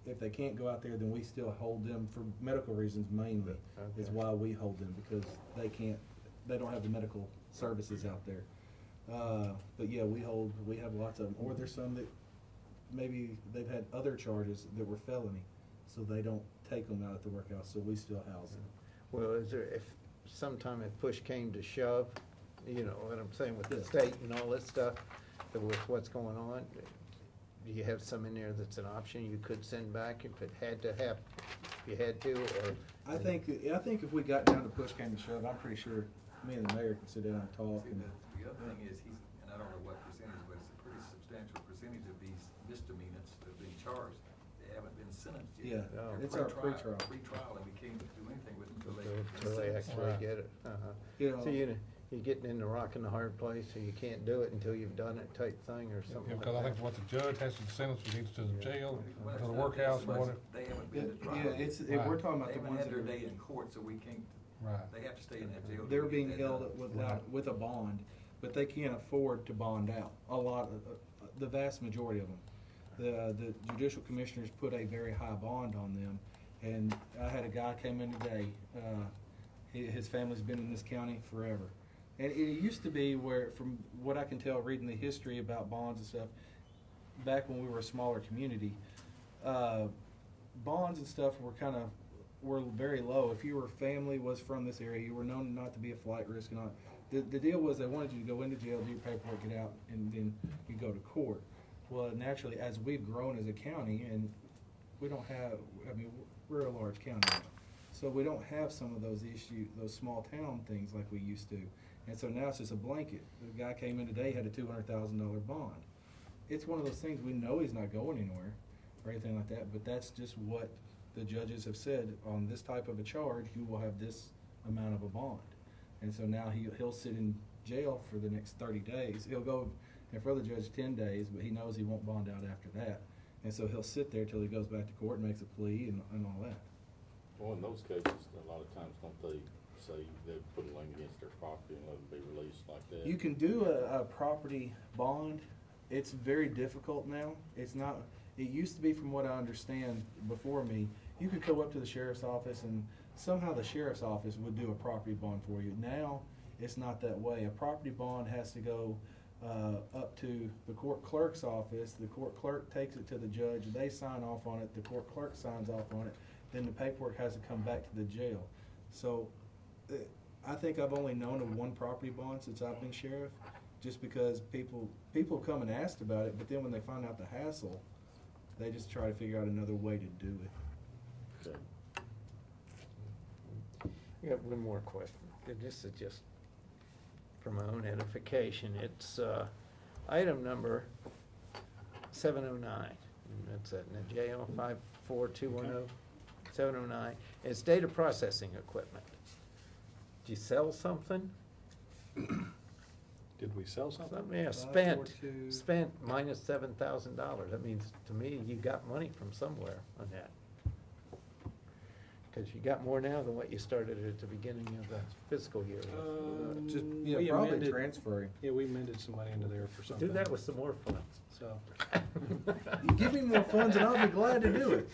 if they can't go out there, then we still hold them for medical reasons mainly, is why we hold them, because they don't have the medical services out there. But yeah, we have lots of them, or there's some that maybe they've had other charges that were felony, so they don't take them out at the workhouse, so we still house them. Well, if push came to shove, you know what I'm saying, with the state and all this stuff, with what's going on, do you have some in there that's an option you could send back if it had to happen, if you had to, or? I think if we got down to push came to shove, I'm pretty sure me and the mayor could sit down and talk. See, the other thing is, and I don't know what percentage, but it's a pretty substantial percentage of these misdemeanors that are being charged. They haven't been sentenced yet. Yeah, They're it's our pre-trial. pretrial. Pre-trial, and we can't do anything with them Until they actually get it. You know, So you're getting in the rock and the hard place, so you can't do it until you've done it type thing or something like Because I that. think what the judge has to sentence is either to the jail, to the workhouse, or whatever. They haven't been to trial. Yeah, we're talking about They the haven't ones had that their are. day in court, so we can't, Right. they have to stay in that jail. They're to get being that held done. with a bond, but they can't afford to bond out. A lot of, the vast majority of them. The judicial commissioners put a very high bond on them, and I had a guy came in today, his family's been in this county forever. And it used to be where, from what I can tell reading the history about bonds and stuff, back when we were a smaller community, bonds and stuff were very low. If your family was from this area, you were known not to be a flight risk. The deal was they wanted you to go into jail, do your paperwork, get out, and then you go to court. Well, naturally, as we've grown as a county, and we don't have, we're a large county now, so we don't have some of those issues, those small town things like we used to. And so now it's just a blanket. The guy came in today, had a $200,000 bond. It's one of those things, we know he's not going anywhere or anything like that, but that's just what the judges have said. On this type of a charge, you will have this amount of a bond. And so now he'll sit in jail for the next 30 days. He'll go in front of the judge 10 days, but he knows he won't bond out after that. And so he'll sit there till he goes back to court and makes a plea and all that. Well, in those cases, a lot of times don't they say they put a lien against their property and let them be released like that? You can do a property bond. It's very difficult now. It's not, it used to be, from what I understand before me, you could go up to the sheriff's office and somehow the sheriff's office would do a property bond for you. Now, it's not that way. A property bond has to go up to the court clerk's office. The court clerk takes it to the judge. They sign off on it. The court clerk signs off on it. Then the paperwork has to come back to the jail. So I think I've only known of one property bond since I've been sheriff, just because people come and ask about it, but then when they find out the hassle, they just try to figure out another way to do it. Okay. I got one more question. This is just for my own edification. It's item number 709. And that's at the jail, 54210. 709. It's data processing equipment. Do you sell something? Did we sell something? Yeah, 542. spent minus $7,000. That means, to me, you got money from somewhere on that. Because you got more now than what you started at the beginning of the fiscal year. Just, We yeah, probably amended- transferring. Yeah, we amended some money into there for something. Do that with some more funds. So. You give me more funds and I'll be glad to do it.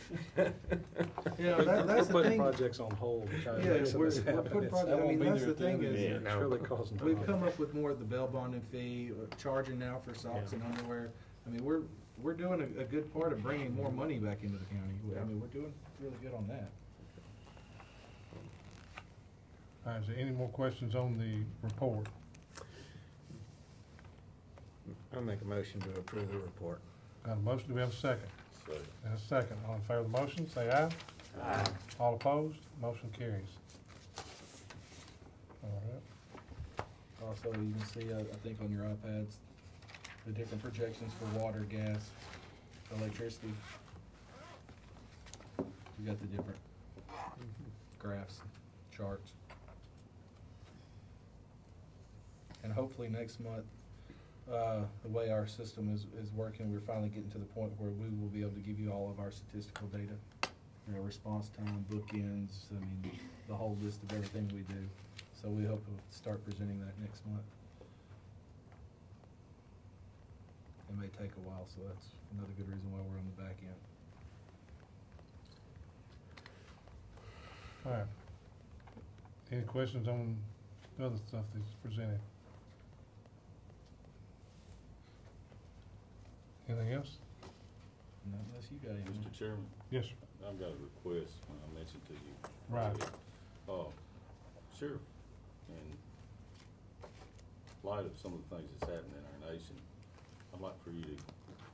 You know, that's the We're putting thing. projects on hold to try to Yeah, make some we're of this happen. putting It's- projects, that I won't mean, be that's there the at the end thing of the is, year. It's really causing we've problems. come up with more of the bail bonding fee, charging now for socks and underwear. I mean, we're doing a good part of bringing more money back into the county. I mean, we're doing really good on that. All right, is there any more questions on the report? I'll make a motion to approve the report. Got a motion, do we have a second? Second. And a second, all in favor of the motion, say aye. Aye. All opposed, motion carries. All right. Also, you can see, I think on your iPads, the different projections for water, gas, electricity. You got the different graphs, charts. And hopefully next month, the way our system is working, we're finally getting to the point where we will be able to give you all of our statistical data. You know, response time, bookends, I mean, the whole list of everything we do. So we hope to start presenting that next month. It may take a while, so that's another good reason why we're on the back end. All right. Any questions on the other stuff that's presented? Anything else? Not unless you got anything. Mr. Chairman? Yes, sir. I've got a request when I mentioned to you. Right. Sheriff, in light of some of the things that's happening in our nation, I'd like for you to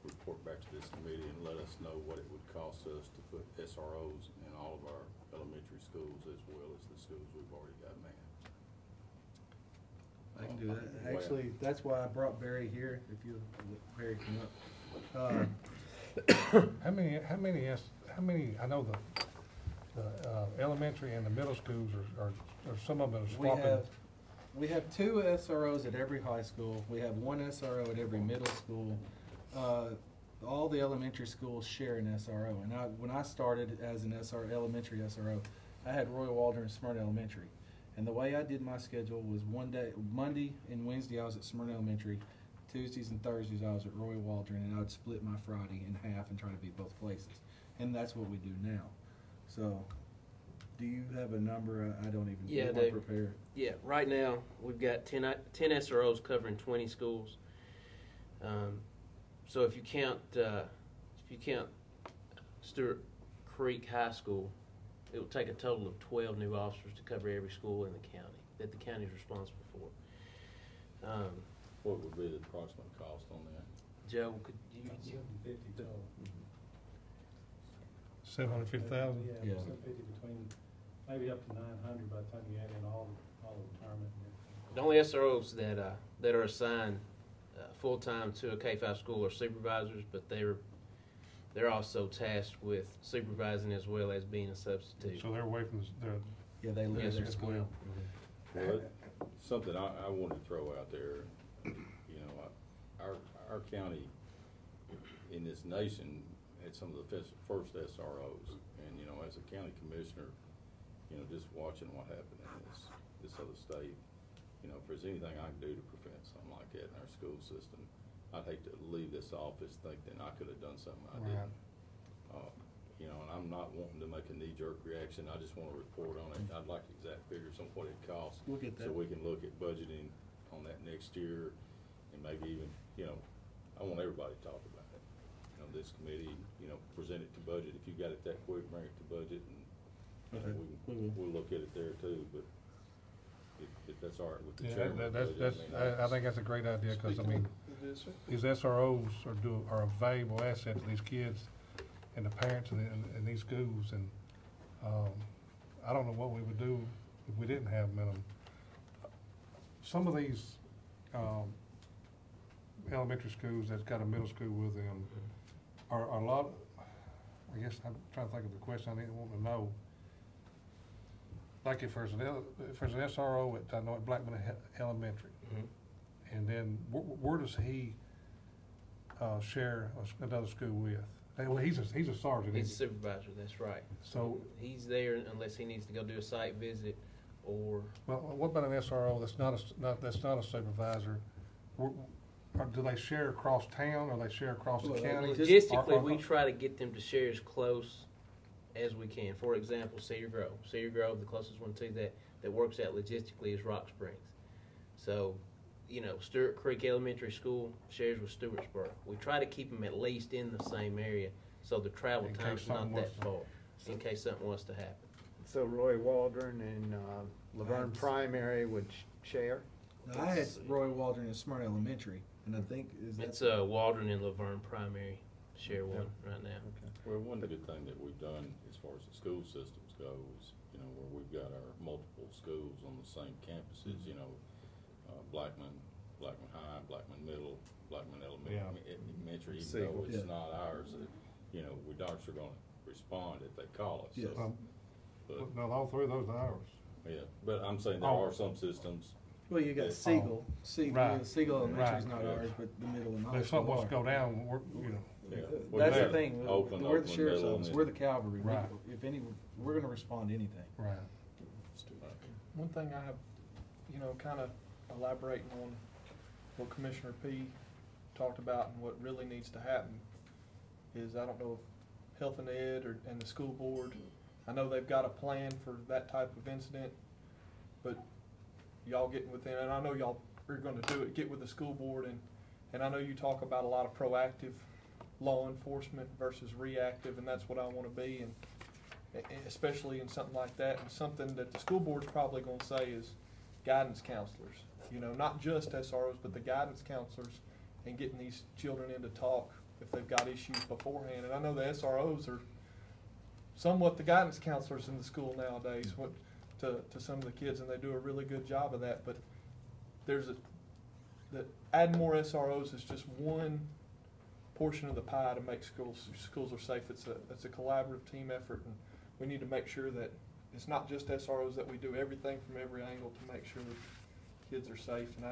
report back to this committee and let us know what it would cost us to put SROs in all of our elementary schools as well as the schools we've already got manned. I can do that. Actually, that's why I brought Barry here, if you, Barry come up. How many, I know the elementary and the middle schools are some of them are swapping. We have 2 SROs at every high school. We have 1 SRO at every middle school. All the elementary schools share an SRO. And when I started as an elementary SRO, I had Royal Waldron and Smyrna Elementary. And the way I did my schedule was one day, Monday and Wednesday I was at Smyrna Elementary. Tuesdays and Thursdays I was at Royal Waldron, and I would split my Friday in half and try to be both places. And that's what we do now. So, do you have a number? I don't even prepare. Yeah, right now we've got 10 SROs covering 20 schools. So if you count Stewart Creek High School, it will take a total of 12 new officers to cover every school in the county that the county is responsible for. What would be the approximate cost on that? Joe, could you? 750 total. 750,000? Yeah, 750 between, maybe up to 900 by the time you add in all the retirement and everything. The only SROs that are assigned full-time to a K-5 school are supervisors, but they're also tasked with supervising as well as being a substitute. So they're away from their. Yeah, they live Yes, there sir. as well. Well, something I wanted to throw out there, you know, our county in this nation had some of the first SROs, and, you know, as a county commissioner, you know, just watching what happened in this other state, you know, if there's anything I can do to prevent something like that in our school system, I'd hate to leave this office thinking I could have done something I didn't. You know, and I'm not wanting to make a knee-jerk reaction. I just want to report on it. I'd like exact figures on what it costs. We'll get that. So we can look at budgeting on that next year, and maybe even, you know, I want everybody to talk about it. You know, this committee, you know, present it to budget. If you got it that quick, bring it to budget, and you know, we'll look at it there too. But if that's all right with the chairman. I think that's a great idea, because I mean, these SROs are a valuable asset to these kids and the parents in these schools, and I don't know what we would do if we didn't have them in them. Some of these elementary schools that's got a middle school with them are a lot. I guess I'm trying to think of the question I want to know. Like if there's an SRO at Blackman Elementary, And then where does he share another school with? Well, he's a sergeant. He's a isn't he? supervisor, that's right. So He's there unless he needs to go do a site visit or, well, what about an SRO that's not a supervisor? Or do they share across town, or they share across the county? logistically, we try to get them to share as close as we can. For example, Cedar Grove. Cedar Grove, the closest one to that works out logistically is Rock Springs. So, you know, Stewart Creek Elementary School shares with Stewartsburg. We try to keep them at least in the same area so the travel In case time's not something that was to- far, in case something was to happen. So Roy Waldron and Laverne Primary would share? Now, I had Roy Waldron and Smart Elementary, and I think is that It's Waldron and Laverne Primary share one right now. Well, one good thing that we've done as far as the school systems go is, you know, where we've got our multiple schools on the same campuses, you know, Blackman High, Blackman Middle, Blackman Elementary, even though it's not ours, you know, we doctors are gonna respond if they call us. Yes. So, but, No, all three of those are ours. yeah, but I'm saying there Oh. are some systems. well, you got that- Siegel. Right. Siegel Elementary is Right. not Yeah. ours, but the middle and high If school something was are. to go down, you know. Yeah. That's Well, the thing. Oakland, We're the sheriff's Middle, office. and We're the cavalry. Right. If any, we're going to respond to anything. Right. One thing I have, you know, kind of elaborating on what Commissioner P talked about and what really needs to happen is, I don't know if Health and Ed and the school board, I know they've got a plan for that type of incident, but y'all getting within, and I know y'all are gonna do it, get with the school board, and I know you talk about a lot of proactive law enforcement versus reactive, and that's what I wanna be, and especially in something like that, and something that the school board's probably gonna say is guidance counselors. You know, not just SROs, but the guidance counselors, and getting these children in to talk if they've got issues beforehand. And I know the SROs are somewhat the guidance counselors in the school nowadays, to some of the kids, and they do a really good job of that. But adding more SROs is just one portion of the pie to make schools are safe. It's a collaborative team effort, and we need to make sure that it's not just SROs, that we do everything from every angle to make sure that kids are safe. And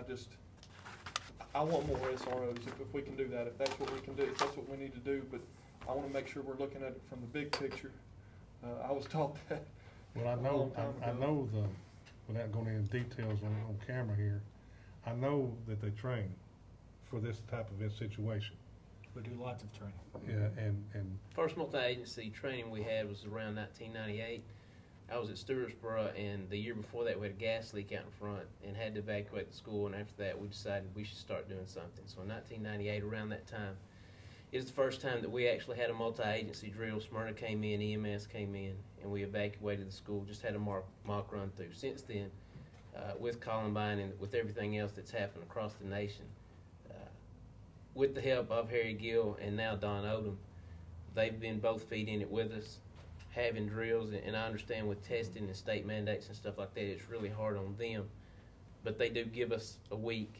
I want more SROs if we can do that, if that's what we can do, if that's what we need to do. But I want to make sure we're looking at it from the big picture. I was taught that. Well, I know without going into details on camera here, I know that they train for this type of situation. We do lots of training. Yeah, and First multi-agency training we had was around 1998. I was at Stewartsboro, and the year before that we had a gas leak out in front and had to evacuate the school, and after that we decided we should start doing something. So in 1998, around that time, it was the first time that we actually had a multi-agency drill. Smyrna came in, EMS came in, and we evacuated the school, just had a mock run through. Since then, with Columbine and with everything else that's happened across the nation, with the help of Harry Gill and now Don Odom, they've been both feet in it with us, having drills, and I understand with testing and state mandates and stuff like that, it's really hard on them. But they do give us a week,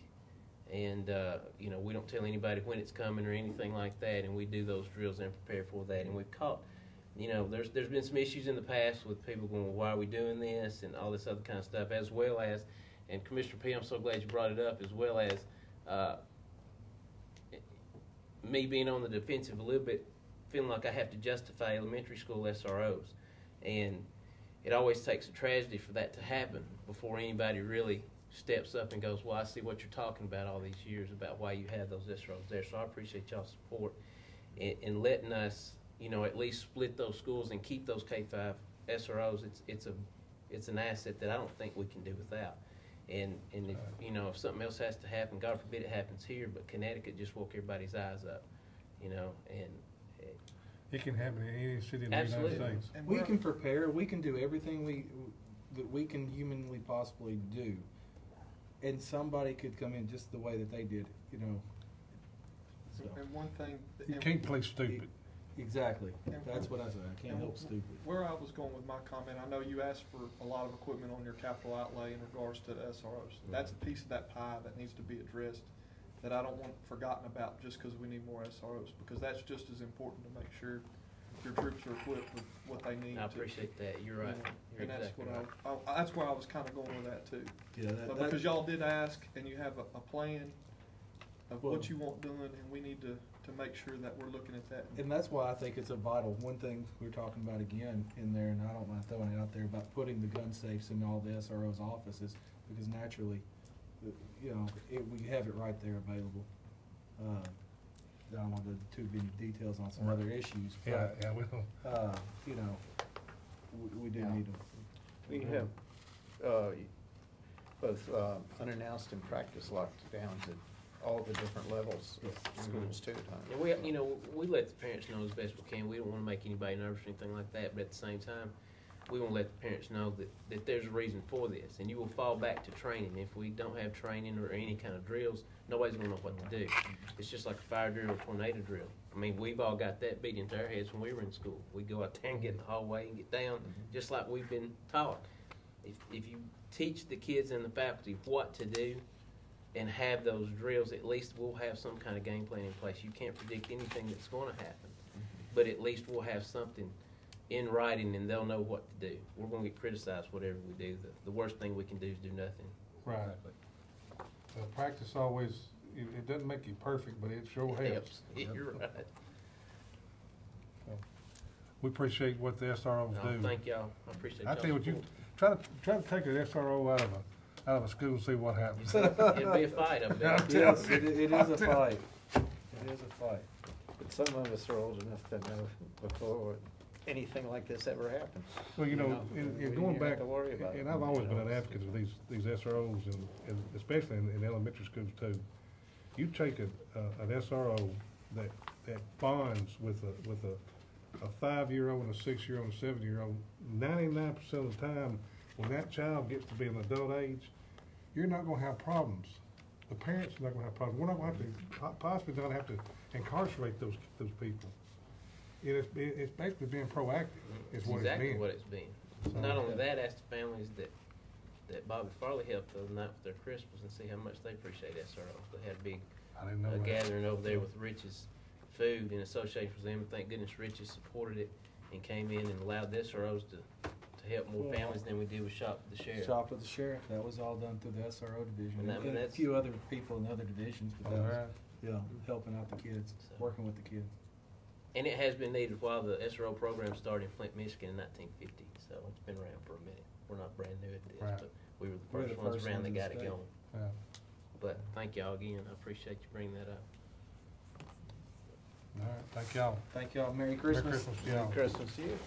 and you know, we don't tell anybody when it's coming or anything like that, and we do those drills and prepare for that. And we've caught, you know, there's been some issues in the past with people going, well, why are we doing this, and all this other kind of stuff, as well as, and Commissioner P, I'm so glad you brought it up, as well as me being on the defensive a little bit, feeling like I have to justify elementary school SROs. And it always takes a tragedy for that to happen before anybody really steps up and goes, well, I see what you're talking about all these years about why you have those SROs there. So I appreciate y'all's support in letting us, you know, at least split those schools and keep those K-5 SROs. It's an asset that I don't think we can do without. And if, you know, if something else has to happen, God forbid it happens here, but Connecticut just woke everybody's eyes up, you know, and it can happen in any city in the United States. And we can prepare. We can do everything that we can humanly possibly do, and somebody could come in just the way that they did. You know. So. And one thing, You can't play stupid. Exactly. That's what I say. I can't help stupid. Where I was going with my comment, I know you asked for a lot of equipment on your capital outlay in regards to the SROs. That's a piece of that pie that needs to be addressed, that I don't want forgotten about just because we need more SROs, because that's just as important to make sure your troops are equipped with what they need. I appreciate that. You're right. You're And that's exactly what right. that's where I was kind of going with that too. Yeah, But because y'all did ask, and you have a plan of Well- what you want done, and we need to make sure that we're looking at that. And that's why I think it's a vital, one thing we were talking about again in there, and I don't mind throwing it out there, about putting the gun safes in all the SRO's offices, because naturally, you know, we have it right there available. I don't want to go too many details on some other issues, Yeah, but, yeah, we don't. you know, we do Yeah. need them. We have, both, unannounced and practice lockdowns at all the different levels of schools too, Tom. And we, you know, we let the parents know as best we can. We don't want to make anybody nervous or anything like that, but at the same time, we want to let the parents know that there's a reason for this, and you will fall back to training. If we don't have training or any kind of drills, nobody's going to know what to do. It's just like a fire drill or tornado drill. I mean, we've all got that beat into our heads when we were in school. We go out there and get in the hallway and get down, just like we've been taught. If you teach the kids and the faculty what to do and have those drills, at least we'll have some kind of game plan in place. You can't predict anything that's going to happen, but at least we'll have something in writing, and they'll know what to do. We're going to get criticized whatever we do. The worst thing we can do is do nothing. Right. Practice always, it doesn't make you perfect, but it sure helps. You're right. We appreciate what the SROs No, do. thank y'all. I appreciate I y'all's tell you what, you support. try to take an SRO out of a school and see what happens. It'll be a fight, I bet. Yes, it is a fight. It is a fight. But some of us are old enough to know before anything like this ever happened. Well, you know, we and didn't going have back, to worry about and it, I've always you been know. an advocate of these SROs, and especially in elementary schools too. You take an SRO that bonds with a 5-year-old and a 6-year-old and a 7-year-old, 99% of the time, when that child gets to be an adult age, you're not gonna have problems. The parents are not gonna have problems. We're not gonna have to, possibly not have to incarcerate those people. It's basically being proactive, is It's what exactly it's been. what it's been. So- Not only that, ask the families that Bobby Farley helped the other night with their Christmas and see how much they appreciate SROs. They had a big I didn't know that. gathering over there with Rich's Food in association with them. Thank goodness Rich's supported it and came in and allowed the SROs to help more Well, families than we did with Shop with the Sheriff. Shop with the sheriff, that was all done through the SRO division, And that- and a that's- few other people in other divisions, but that All was, right. yeah, helping out the kids, working with the kids. And it has been needed while the SRO program started in Flint, Michigan in 1950. So it's been around for a minute. We're not brand new at this, Right. but we were We're the the first ones first around that ones in got the it state. going. Yeah. But thank y'all again. I appreciate you bringing that up. All right, thank y'all. Thank y'all, Merry Christmas. Merry Christmas to y'all. Merry Christmas to you.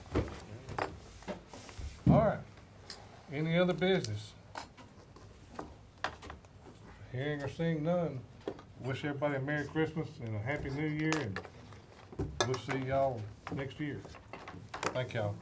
All right. Any other business? Hearing or seeing none, wish everybody a Merry Christmas and a Happy New Year, and we'll see y'all next year. Thank y'all.